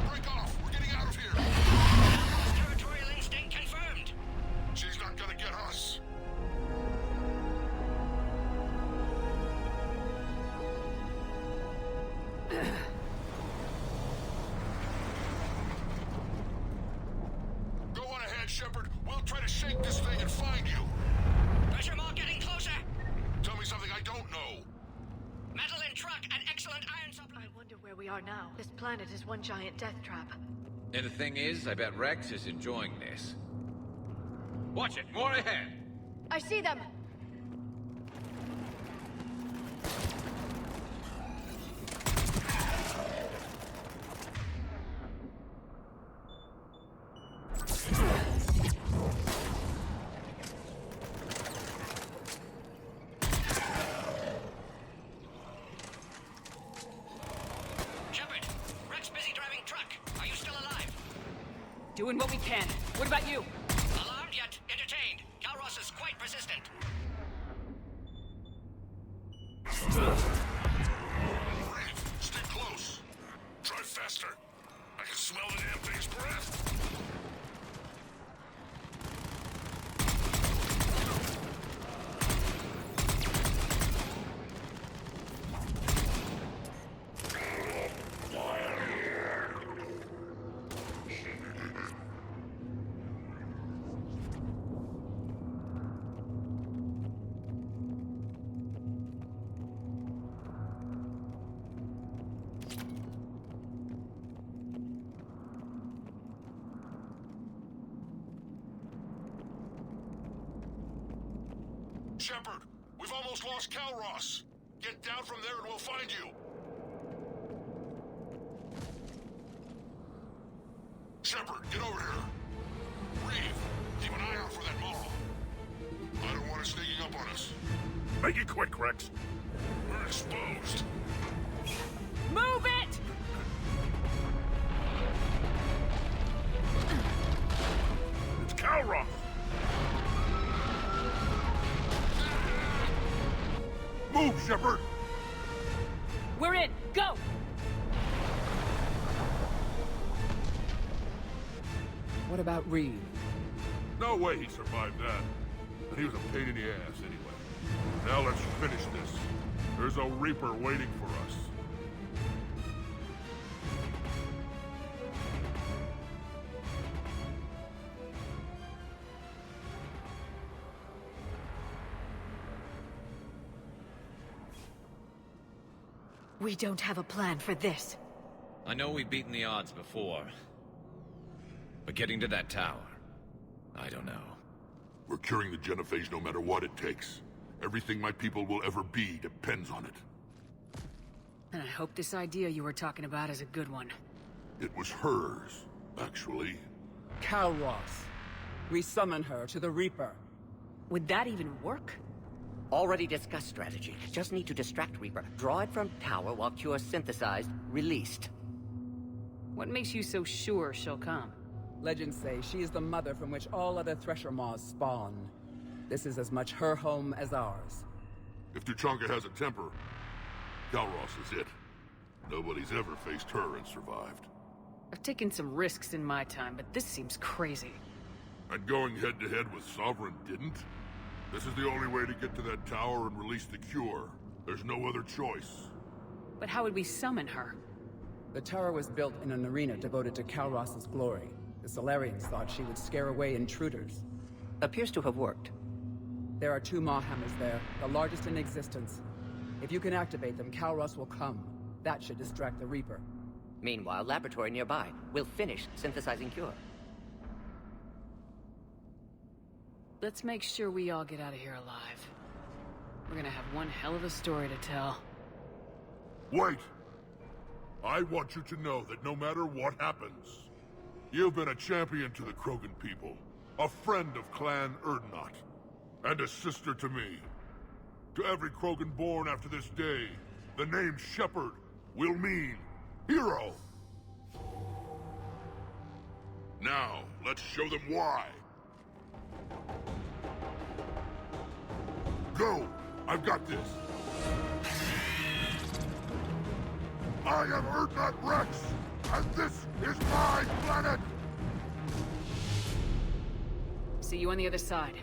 Speaker 13: Break off! We're getting out of here!
Speaker 20: Territorial instinct confirmed!
Speaker 13: She's not gonna get us! Go on ahead, Shepard. We'll try to shake this thing and find you.
Speaker 20: Pressure mark getting closer!
Speaker 13: Tell me something I don't know.
Speaker 20: Metal in truck and excellent iron supply.
Speaker 4: I wonder where we are now. This planet is one giant death trap.
Speaker 19: And the thing is, I bet Rex is enjoying this. Watch it, more ahead!
Speaker 4: I see them!
Speaker 20: Shepard, Rex busy driving truck. Are you still alive?
Speaker 2: Doing what we can. What about you?
Speaker 20: Alarmed yet entertained. Calros is quite persistent.
Speaker 13: Brave, stay close. Drive faster. I can smell the damn thing's breath. Shepard, we've almost lost Calros. Get down from there and we'll find you. Shepard, get over here. Reeve, keep an eye out for that mall.
Speaker 18: Make it quick, Rex.
Speaker 8: We're exposed.
Speaker 2: Move it!
Speaker 18: It's Calross! Move, Shepard!
Speaker 2: We're in! Go!
Speaker 17: What about Reed?
Speaker 18: No way he survived that. And he was a pain in the ass anyway. Now let's finish this. There's a Reaper waiting for us.
Speaker 4: We don't have a plan for this.
Speaker 19: I know we've beaten the odds before. But getting to that tower, I don't know.
Speaker 13: We're curing the Genophage no matter what it takes. Everything my people will ever be depends on it.
Speaker 2: And I hope this idea you were talking about is a good one.
Speaker 13: It was hers, actually.
Speaker 3: Calross. We summon her to the Reaper.
Speaker 2: Would that even work?
Speaker 14: Already discussed strategy. Just need to distract Reaper. Draw it from tower while Cure synthesized, released.
Speaker 2: What makes you so sure she'll come?
Speaker 3: Legends say she is the mother from which all other Thresher Maws spawn. This is as much her home as ours.
Speaker 13: If Tuchanka has a temper, Calross is it. Nobody's ever faced her and survived.
Speaker 2: I've taken some risks in my time, but this seems crazy.
Speaker 13: And going head-to-head with Sovereign didn't? This is the only way to get to that tower and release the Cure. There's no other choice.
Speaker 2: But how would we summon her?
Speaker 3: The tower was built in an arena devoted to Calross's glory. The Solarians thought she would scare away intruders.
Speaker 14: Appears to have worked.
Speaker 3: There are 2 Maw hammers there, the largest in existence. If you can activate them, Calross will come. That should distract the Reaper.
Speaker 14: Meanwhile, laboratory nearby. We'll finish synthesizing Cure.
Speaker 2: Let's make sure we all get out of here alive. We're gonna have one hell of a story to tell.
Speaker 13: Wait! I want you to know that no matter what happens, you've been a champion to the Krogan people, a friend of Clan Erdnot, and a sister to me. To every Krogan born after this day, the name Shepard will mean hero. Now, let's show them why. Go! I've got this! I am Erdnot Rex, and this is my planet!
Speaker 2: See you on the other side.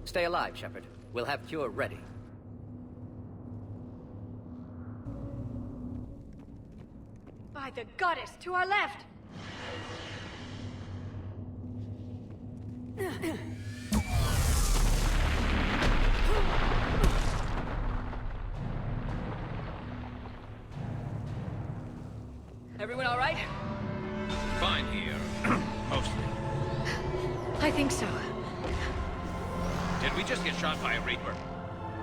Speaker 14: Stay alive, Shepard. We'll have Cure ready.
Speaker 4: By the goddess, to our left!
Speaker 2: Everyone all right?
Speaker 19: Fine here. Mostly.
Speaker 4: I think so.
Speaker 19: Did we just get shot by a Reaper?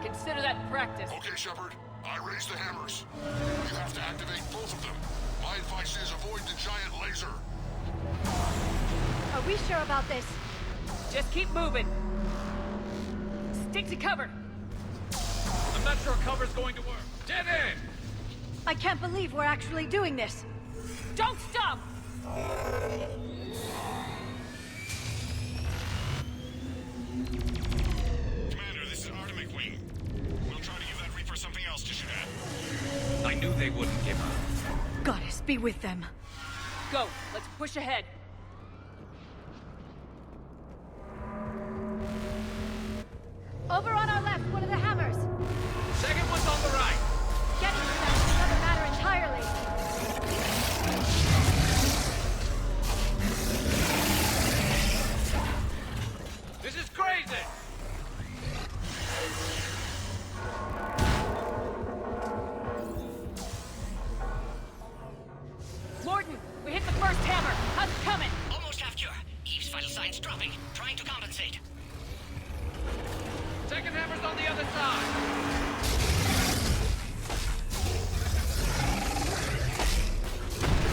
Speaker 2: Consider that practice.
Speaker 13: Okay, Shepard. I raised the hammers. You have to activate both of them. My advice is avoid the giant laser.
Speaker 4: Are we sure about this?
Speaker 2: Just keep moving. Stick to cover.
Speaker 19: I'm not sure cover's going to work. Dead end!
Speaker 4: I can't believe we're actually doing this.
Speaker 2: Don't stop!
Speaker 8: Commander, this is Artemic Wing. We'll try to give that Reaper something else to shoot at.
Speaker 19: I knew they wouldn't give up.
Speaker 4: Goddess, be with them.
Speaker 2: Go, let's push ahead.
Speaker 4: Over on our left, one of the hammers.
Speaker 19: Second one's on the right.
Speaker 4: Getting to them is another matter entirely.
Speaker 19: This is crazy!
Speaker 2: Morton, we hit the first hammer. How's it coming?
Speaker 21: Almost half cure. Eve's vital signs dropping. Trying to compensate.
Speaker 19: Second hammer's on the other side.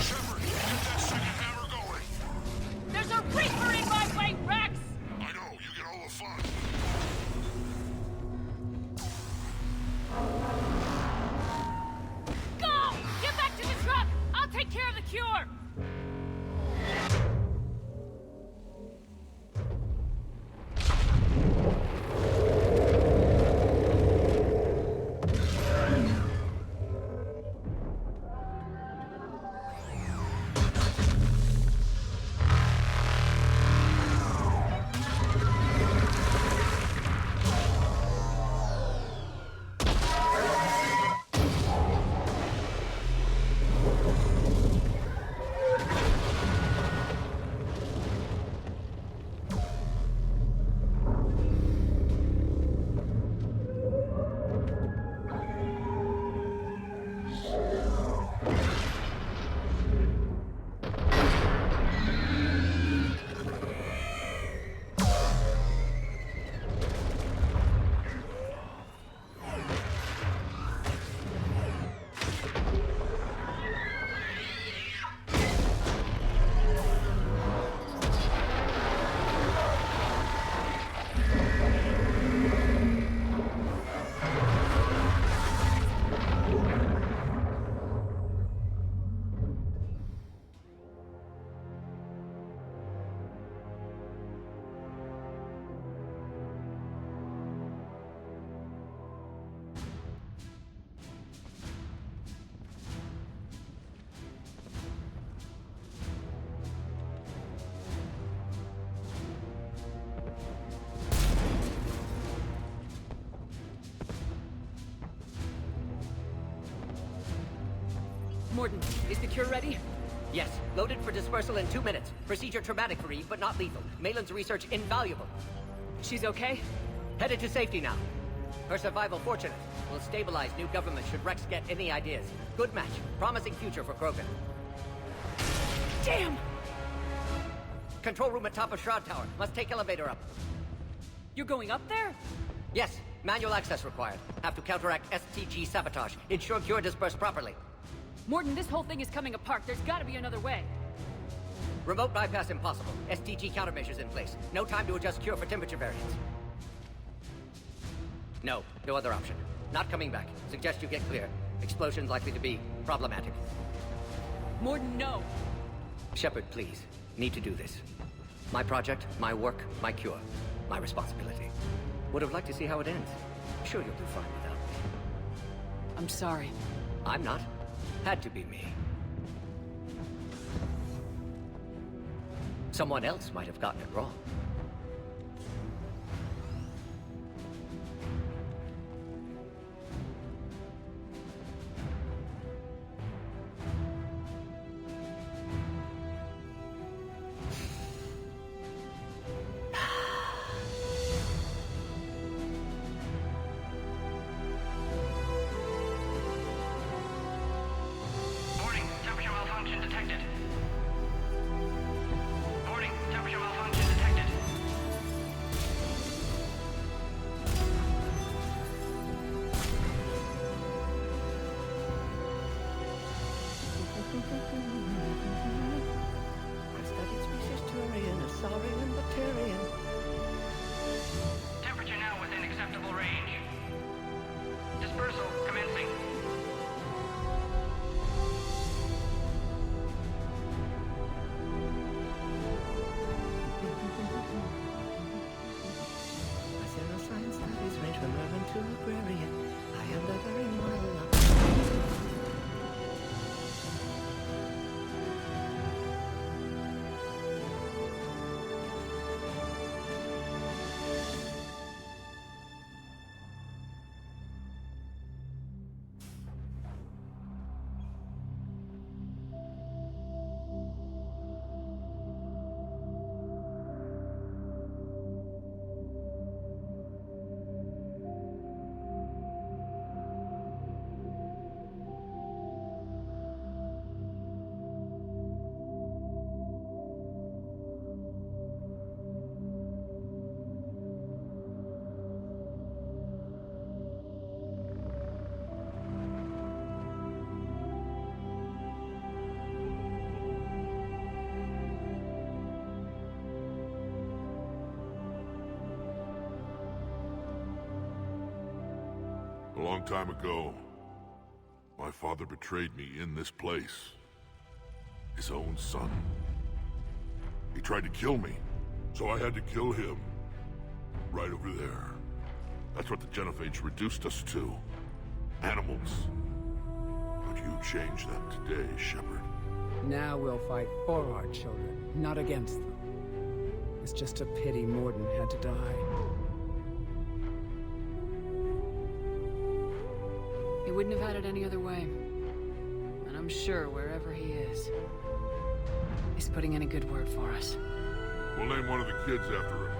Speaker 13: Shepard, get that second hammer going.
Speaker 2: There's a Reaper in my way, Rex!
Speaker 13: I know, you get all the fun.
Speaker 2: Morden, is the cure ready?
Speaker 14: Yes, loaded for dispersal in 2 minutes. Procedure traumatic for Eve, but not lethal. Malin's research invaluable.
Speaker 2: She's okay?
Speaker 14: Headed to safety now. Her survival fortunate. Will stabilize new government should Rex get any ideas. Good match. Promising future for Krogan.
Speaker 2: Damn!
Speaker 14: Control room at top of Shroud Tower. Must take elevator up.
Speaker 2: You're going up there?
Speaker 14: Yes, manual access required. Have to counteract STG sabotage. Ensure cure dispersed properly.
Speaker 2: Morden, this whole thing is coming apart. There's gotta be another way.
Speaker 14: Remote bypass impossible. STG countermeasures in place. No time to adjust cure for temperature variance. No other option. Not coming back. Suggest you get clear. Explosion's likely to be problematic.
Speaker 2: Morden, no!
Speaker 14: Shepard, please. Need to do this. My project, my work, my cure. My responsibility. Would have liked to see how it ends. Sure you'll do fine without me.
Speaker 2: I'm sorry.
Speaker 14: I'm not. Had to be me. Someone else might have gotten it wrong.
Speaker 12: Temperature now within acceptable range. Dispersal commencing.
Speaker 14: Science studies range from urban to agrarian. I am the very model of...
Speaker 13: A long time ago, my father betrayed me in this place. His own son. He tried to kill me, so I had to kill him. Right over there. That's what the Genophage reduced us to. Animals. But you changed that today, Shepard.
Speaker 3: Now we'll fight for our children, not against them. It's just a pity Morden had to die.
Speaker 2: He wouldn't have had it any other way. And I'm sure wherever he is, he's putting in a good word for us.
Speaker 13: We'll name one of the kids after him.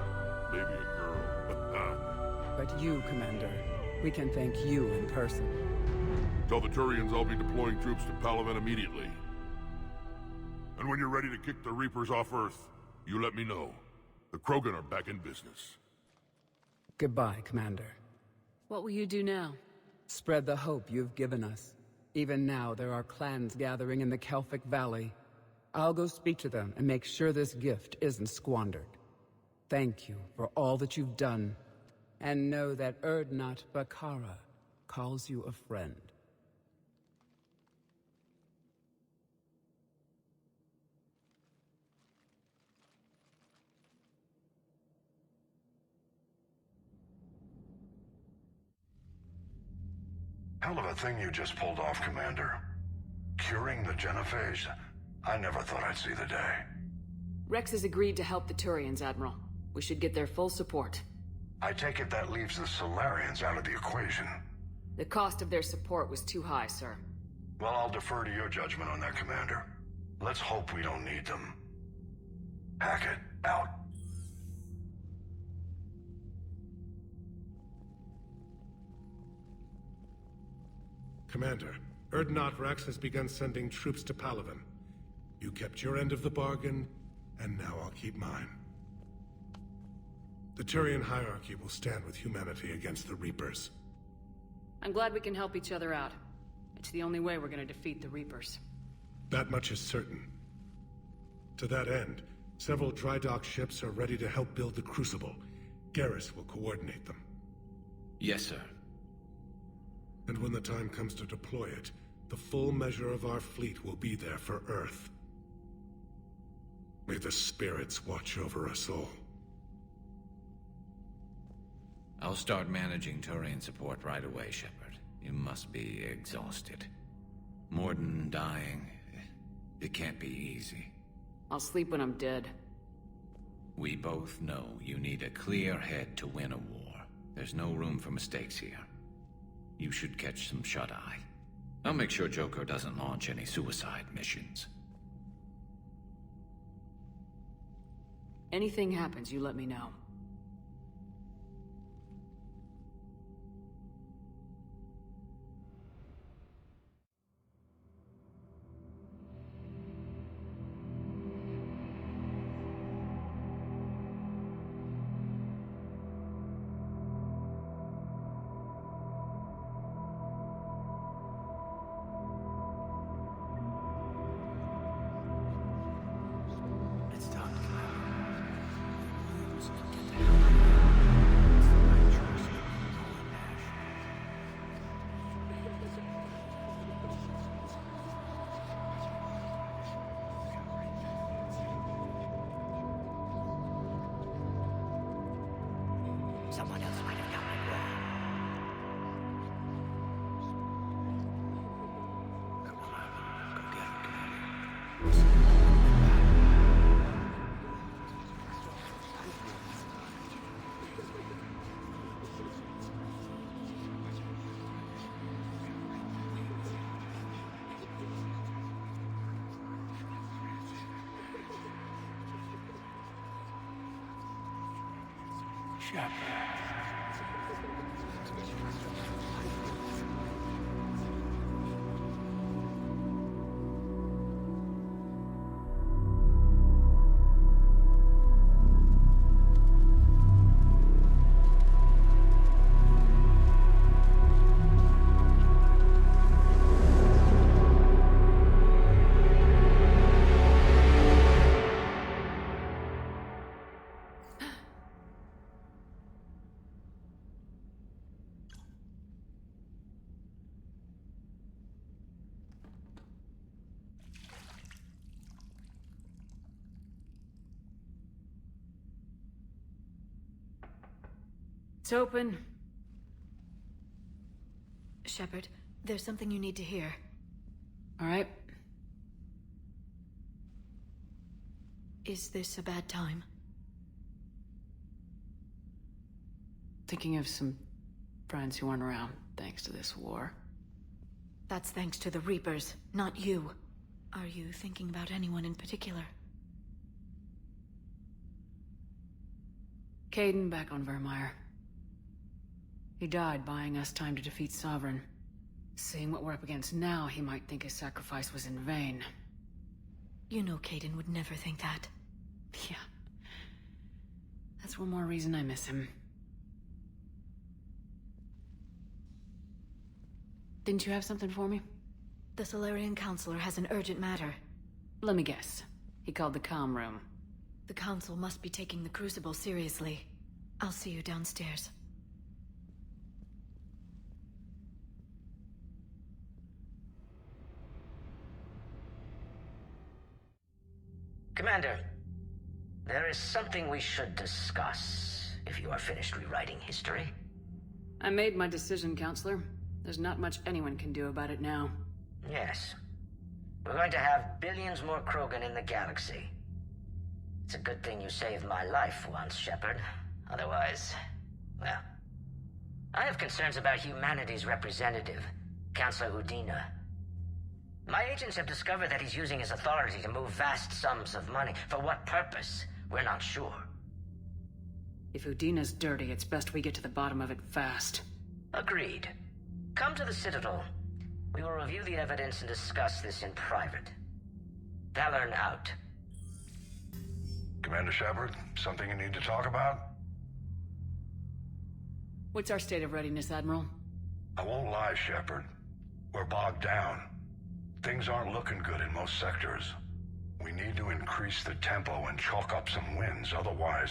Speaker 13: Maybe a girl.
Speaker 3: But you, Commander, we can thank you in person.
Speaker 13: Tell the Turians I'll be deploying troops to Palaven immediately. And when you're ready to kick the Reapers off Earth, you let me know. The Krogan are back in business.
Speaker 3: Goodbye, Commander.
Speaker 2: What will you do now?
Speaker 3: Spread the hope you've given us. Even now, there are clans gathering in the Kelphic Valley. I'll go speak to them and make sure this gift isn't squandered. Thank you for all that you've done. And know that Erdnot Bakara calls you a friend.
Speaker 9: Hell of a thing you just pulled off, Commander. Curing the Genophage? I never thought I'd see the day.
Speaker 2: Rex has agreed to help the Turians, Admiral. We should get their full support.
Speaker 9: I take it that leaves the Solarians out of the equation.
Speaker 2: The cost of their support was too high, sir.
Speaker 9: Well, I'll defer to your judgment on that, Commander. Let's hope we don't need them. Hackett, out.
Speaker 10: Commander, Erdnot Rex has begun sending troops to Palaven. You kept your end of the bargain, and now I'll keep mine. The Turian hierarchy will stand with humanity against the Reapers.
Speaker 2: I'm glad we can help each other out. It's the only way we're gonna defeat the Reapers.
Speaker 10: That much is certain. To that end, several dry dock ships are ready to help build the Crucible. Garrus will coordinate them.
Speaker 19: Yes, sir.
Speaker 10: And when the time comes to deploy it, the full measure of our fleet will be there for Earth. May the spirits watch over us all.
Speaker 19: I'll start managing Turian support right away, Shepard. You must be exhausted. Morden dying, it can't be easy.
Speaker 2: I'll sleep when I'm dead.
Speaker 19: We both know you need a clear head to win a war. There's no room for mistakes here. You should catch some shut-eye. I'll make sure Joker doesn't launch any suicide missions.
Speaker 2: Anything happens, you let me know.
Speaker 21: Someone else might have gotten it wrong. Come on, go get it, Commander.
Speaker 1: Shepard.
Speaker 2: It's open.
Speaker 4: Shepard, there's something you need to hear.
Speaker 2: All right.
Speaker 4: Is this a bad time?
Speaker 2: Thinking of some friends who aren't around thanks to this war.
Speaker 4: That's thanks to the Reapers, not you. Are you thinking about anyone in particular?
Speaker 2: Caden back on Vermeer. He died buying us time to defeat Sovereign. Seeing what we're up against now, he might think his sacrifice was in vain.
Speaker 4: You know Caden would never think that.
Speaker 2: Yeah. That's one more reason I miss him. Didn't you have something for me?
Speaker 4: The Solarian Counselor has an urgent matter.
Speaker 2: Let me guess. He called the comm room.
Speaker 4: The Council must be taking the Crucible seriously. I'll see you downstairs.
Speaker 21: Commander, there is something we should discuss, if you are finished rewriting history.
Speaker 2: I made my decision, Counselor. There's not much anyone can do about it now.
Speaker 21: Yes. We're going to have billions more Krogan in the galaxy. It's a good thing you saved my life once, Shepard. Otherwise, well... I have concerns about humanity's representative, Counselor Udina. My agents have discovered that he's using his authority to move vast sums of money. For what purpose? We're not sure.
Speaker 2: If Udina's dirty, it's best we get to the bottom of it fast.
Speaker 21: Agreed. Come to the Citadel. We will review the evidence and discuss this in private. Valern out.
Speaker 9: Commander Shepard, something you need to talk about?
Speaker 2: What's our state of readiness, Admiral?
Speaker 9: I won't lie, Shepard. We're bogged down. Things aren't looking good in most sectors. We need to increase the tempo and chalk up some wins, otherwise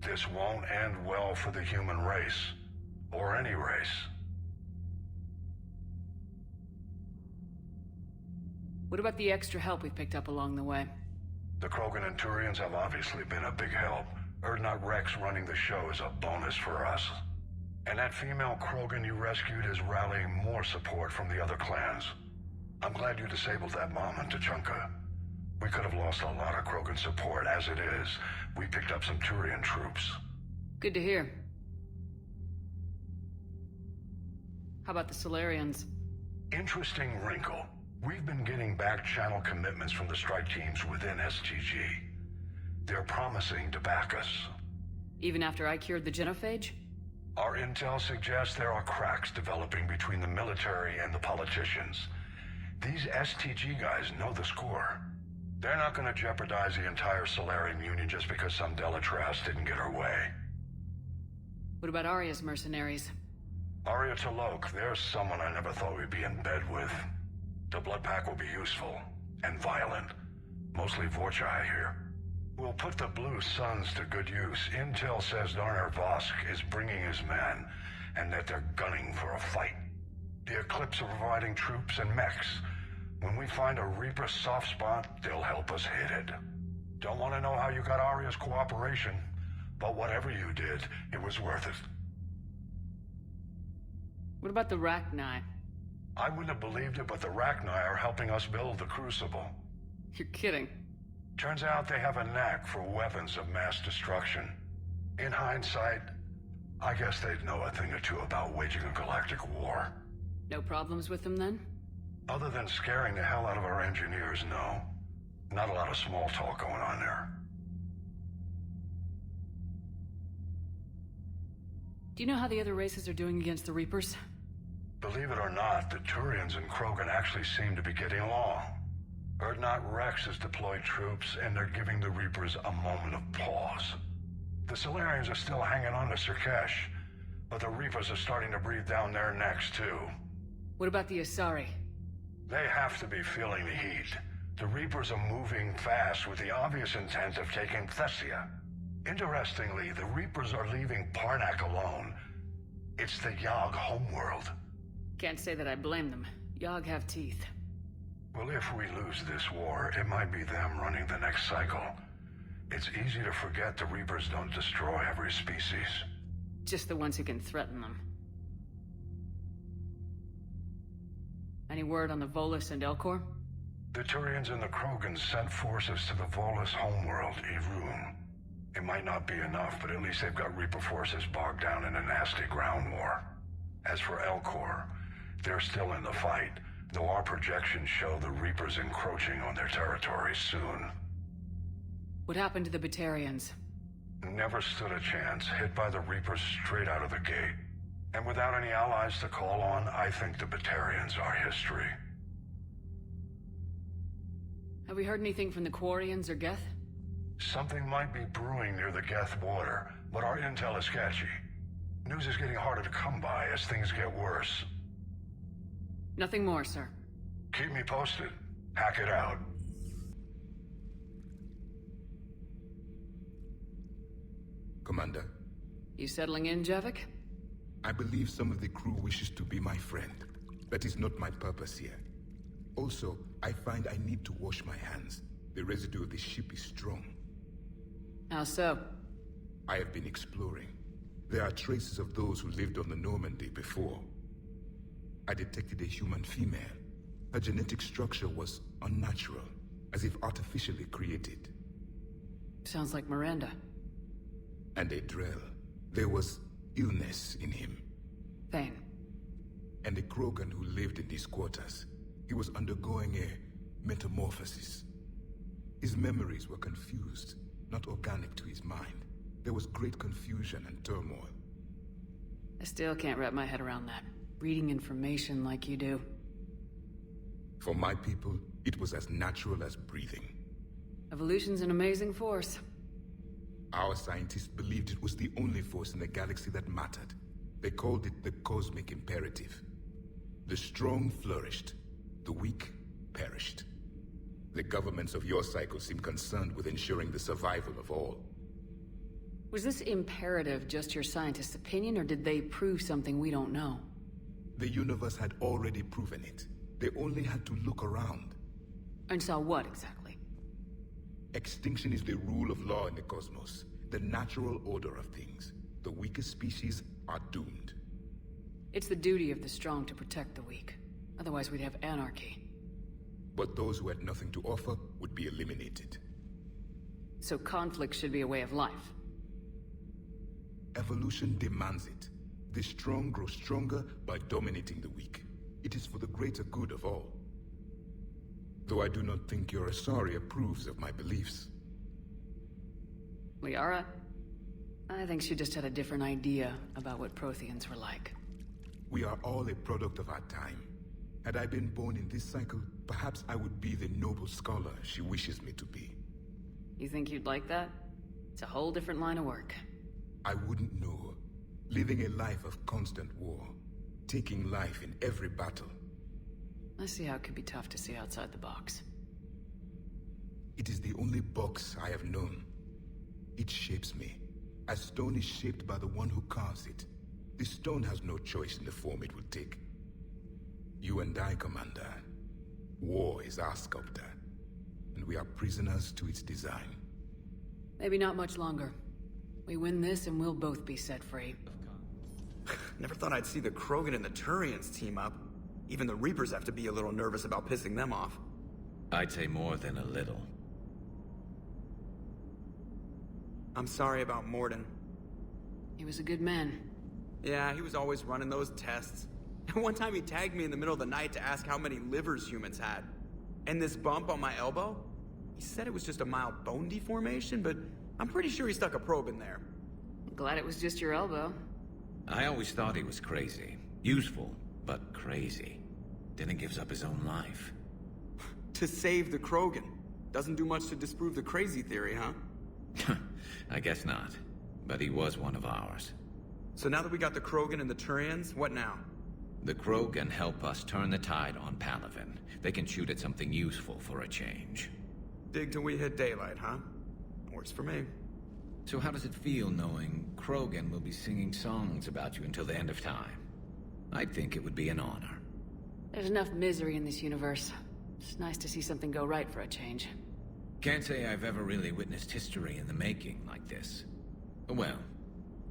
Speaker 9: this won't end well for the human race. Or any race.
Speaker 2: What about the extra help we picked up along the way?
Speaker 9: The Krogan and Turians have obviously been a big help. Urdnot Rex running the show is a bonus for us. And that female Krogan you rescued is rallying more support from the other clans. I'm glad you disabled that bomb in Tuchanka. We could have lost a lot of Krogan support. As it is, we picked up some Turian troops.
Speaker 2: Good to hear. How about the Solarians?
Speaker 9: Interesting wrinkle. We've been getting back-channel commitments from the strike teams within STG. They're promising to back us.
Speaker 2: Even after I cured the Genophage?
Speaker 9: Our intel suggests there are cracks developing between the military and the politicians. These STG guys know the score. They're not going to jeopardize the entire Solarian Union just because some Delatras didn't get her way.
Speaker 2: What about Arya's mercenaries?
Speaker 9: Arya T'Loak, there's someone I never thought we'd be in bed with. The Blood Pack will be useful, and violent. Mostly Vorcha here. We'll put the Blue Suns to good use. Intel says Darner Vosk is bringing his men, and that they're gunning for a fight. The Eclipse are providing troops and mechs. When we find a Reaper soft spot, they'll help us hit it. Don't want to know how you got Arya's cooperation, but whatever you did, it was worth it.
Speaker 2: What about the Rachni?
Speaker 9: I wouldn't have believed it, but the Rachni are helping us build the Crucible.
Speaker 2: You're kidding.
Speaker 9: Turns out they have a knack for weapons of mass destruction. In hindsight, I guess they'd know a thing or two about waging a galactic war.
Speaker 2: No problems with them then?
Speaker 9: Other than scaring the hell out of our engineers, no. Not a lot of small talk going on there.
Speaker 2: Do you know how the other races are doing against the Reapers?
Speaker 9: Believe it or not, the Turians and Krogan actually seem to be getting along. Urdnot Rex has deployed troops, and they're giving the Reapers a moment of pause. The Solarians are still hanging on to Sirkesh, but the Reapers are starting to breathe down their necks, too.
Speaker 2: What about the Asari?
Speaker 9: They have to be feeling the heat. The Reapers are moving fast with the obvious intent of taking Thessia. Interestingly, the Reapers are leaving Parnak alone. It's the Yogg homeworld.
Speaker 2: Can't say that I blame them. Yogg have teeth.
Speaker 9: Well, if we lose this war, it might be them running the next cycle. It's easy to forget the Reapers don't destroy every species.
Speaker 2: Just the ones who can threaten them. Any word on the Volus and Elcor?
Speaker 9: The Turians and the Krogans sent forces to the Volus homeworld, Irun. It might not be enough, but at least they've got Reaper forces bogged down in a nasty ground war. As for Elcor, they're still in the fight, though our projections show the Reapers encroaching on their territory soon.
Speaker 2: What happened to the Batarians?
Speaker 9: Never stood a chance, hit by the Reapers straight out of the gate. And without any allies to call on, I think the Batarians are history.
Speaker 2: Have we heard anything from the Quarians or Geth?
Speaker 9: Something might be brewing near the Geth border, but our intel is sketchy. News is getting harder to come by as things get worse.
Speaker 2: Nothing more, sir.
Speaker 9: Keep me posted. Hack it out.
Speaker 11: Commander.
Speaker 2: You settling in, Javik?
Speaker 11: I believe some of the crew wishes to be my friend. That is not my purpose here. Also, I find I need to wash my hands. The residue of the ship is strong.
Speaker 2: How so?
Speaker 11: I have been exploring. There are traces of those who lived on the Normandy before. I detected a human female. Her genetic structure was unnatural, as if artificially created.
Speaker 2: Sounds like Miranda.
Speaker 11: And a Drell. There was illness in him.
Speaker 2: Thane.
Speaker 11: And a Krogan who lived in these quarters. He was undergoing a metamorphosis. His memories were confused, not organic to his mind. There was great confusion and turmoil.
Speaker 2: I still can't wrap my head around that. Reading information like you do.
Speaker 11: For my people, it was as natural as breathing.
Speaker 2: Evolution's an amazing force.
Speaker 11: Our scientists believed it was the only force in the galaxy that mattered. They called it the cosmic imperative. The strong flourished, the weak perished. The governments of your cycle seem concerned with ensuring the survival of all.
Speaker 2: Was this imperative just your scientist's opinion, or did they prove something we don't know?
Speaker 11: The universe had already proven it. They only had to look around.
Speaker 2: And saw what, exactly?
Speaker 11: Extinction is the rule of law in the cosmos, the natural order of things. The weakest species are doomed.
Speaker 2: It's the duty of the strong to protect the weak. Otherwise we'd have anarchy.
Speaker 11: But those who had nothing to offer would be eliminated.
Speaker 2: So conflict should be a way of life.
Speaker 11: Evolution demands it. The strong grow stronger by dominating the weak. It is for the greater good of all. Though I do not think your Asari approves of my beliefs.
Speaker 2: Liara? I think she just had a different idea about what Protheans were like.
Speaker 11: We are all a product of our time. Had I been born in this cycle, perhaps I would be the noble scholar she wishes me to be.
Speaker 2: You think you'd like that? It's a whole different line of work.
Speaker 11: I wouldn't know. Living a life of constant war. Taking life in every battle.
Speaker 2: I see how it could be tough to see outside the box.
Speaker 11: It is the only box I have known. It shapes me, as stone is shaped by the one who carves it. The stone has no choice in the form it will take. You and I, Commander. War is our sculptor, and we are prisoners to its design.
Speaker 2: Maybe not much longer. We win this and we'll both be set free.
Speaker 1: Never thought I'd see the Krogan and the Turians team up. Even the Reapers have to be a little nervous about pissing them off.
Speaker 19: I'd say more than a little.
Speaker 1: I'm sorry about Morden.
Speaker 2: He was a good man.
Speaker 1: Yeah, he was always running those tests. And one time he tagged me in the middle of the night to ask how many livers humans had. And this bump on my elbow? He said it was just a mild bone deformation, but I'm pretty sure he stuck a probe in there.
Speaker 2: Glad it was just your elbow.
Speaker 19: I always thought he was crazy. Useful, but crazy. Then he gives up his own life.
Speaker 1: To save the Krogan. Doesn't do much to disprove the crazy theory, huh?
Speaker 19: I guess not. But he was one of ours.
Speaker 1: So now that we got the Krogan and the Turians, what now?
Speaker 19: The Krogan help us turn the tide on Palaven. They can shoot at something useful for a change.
Speaker 1: Dig till we hit daylight, huh? Works for me.
Speaker 19: So how does it feel knowing Krogan will be singing songs about you until the end of time? I think it would be an honor.
Speaker 2: There's enough misery in this universe. It's nice to see something go right for a change.
Speaker 19: Can't say I've ever really witnessed history in the making like this. Well,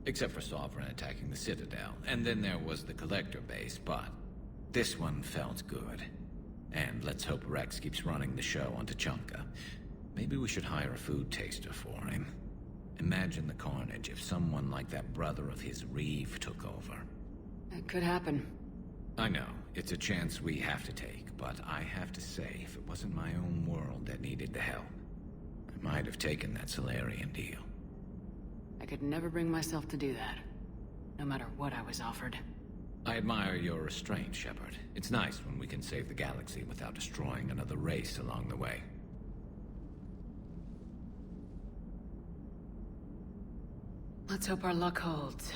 Speaker 19: except for Sovereign attacking the Citadel, and then there was the Collector base, but this one felt good. And let's hope Rex keeps running the show on Tuchanka. Maybe we should hire a food taster for him. Imagine the carnage if someone like that brother of his, Reeve, took over.
Speaker 2: It could happen.
Speaker 19: I know, it's a chance we have to take, but I have to say, if it wasn't my own world that needed the help, I might have taken that Solarian deal.
Speaker 2: I could never bring myself to do that, no matter what I was offered.
Speaker 19: I admire your restraint, Shepard. It's nice when we can save the galaxy without destroying another race along the way.
Speaker 2: Let's hope our luck holds.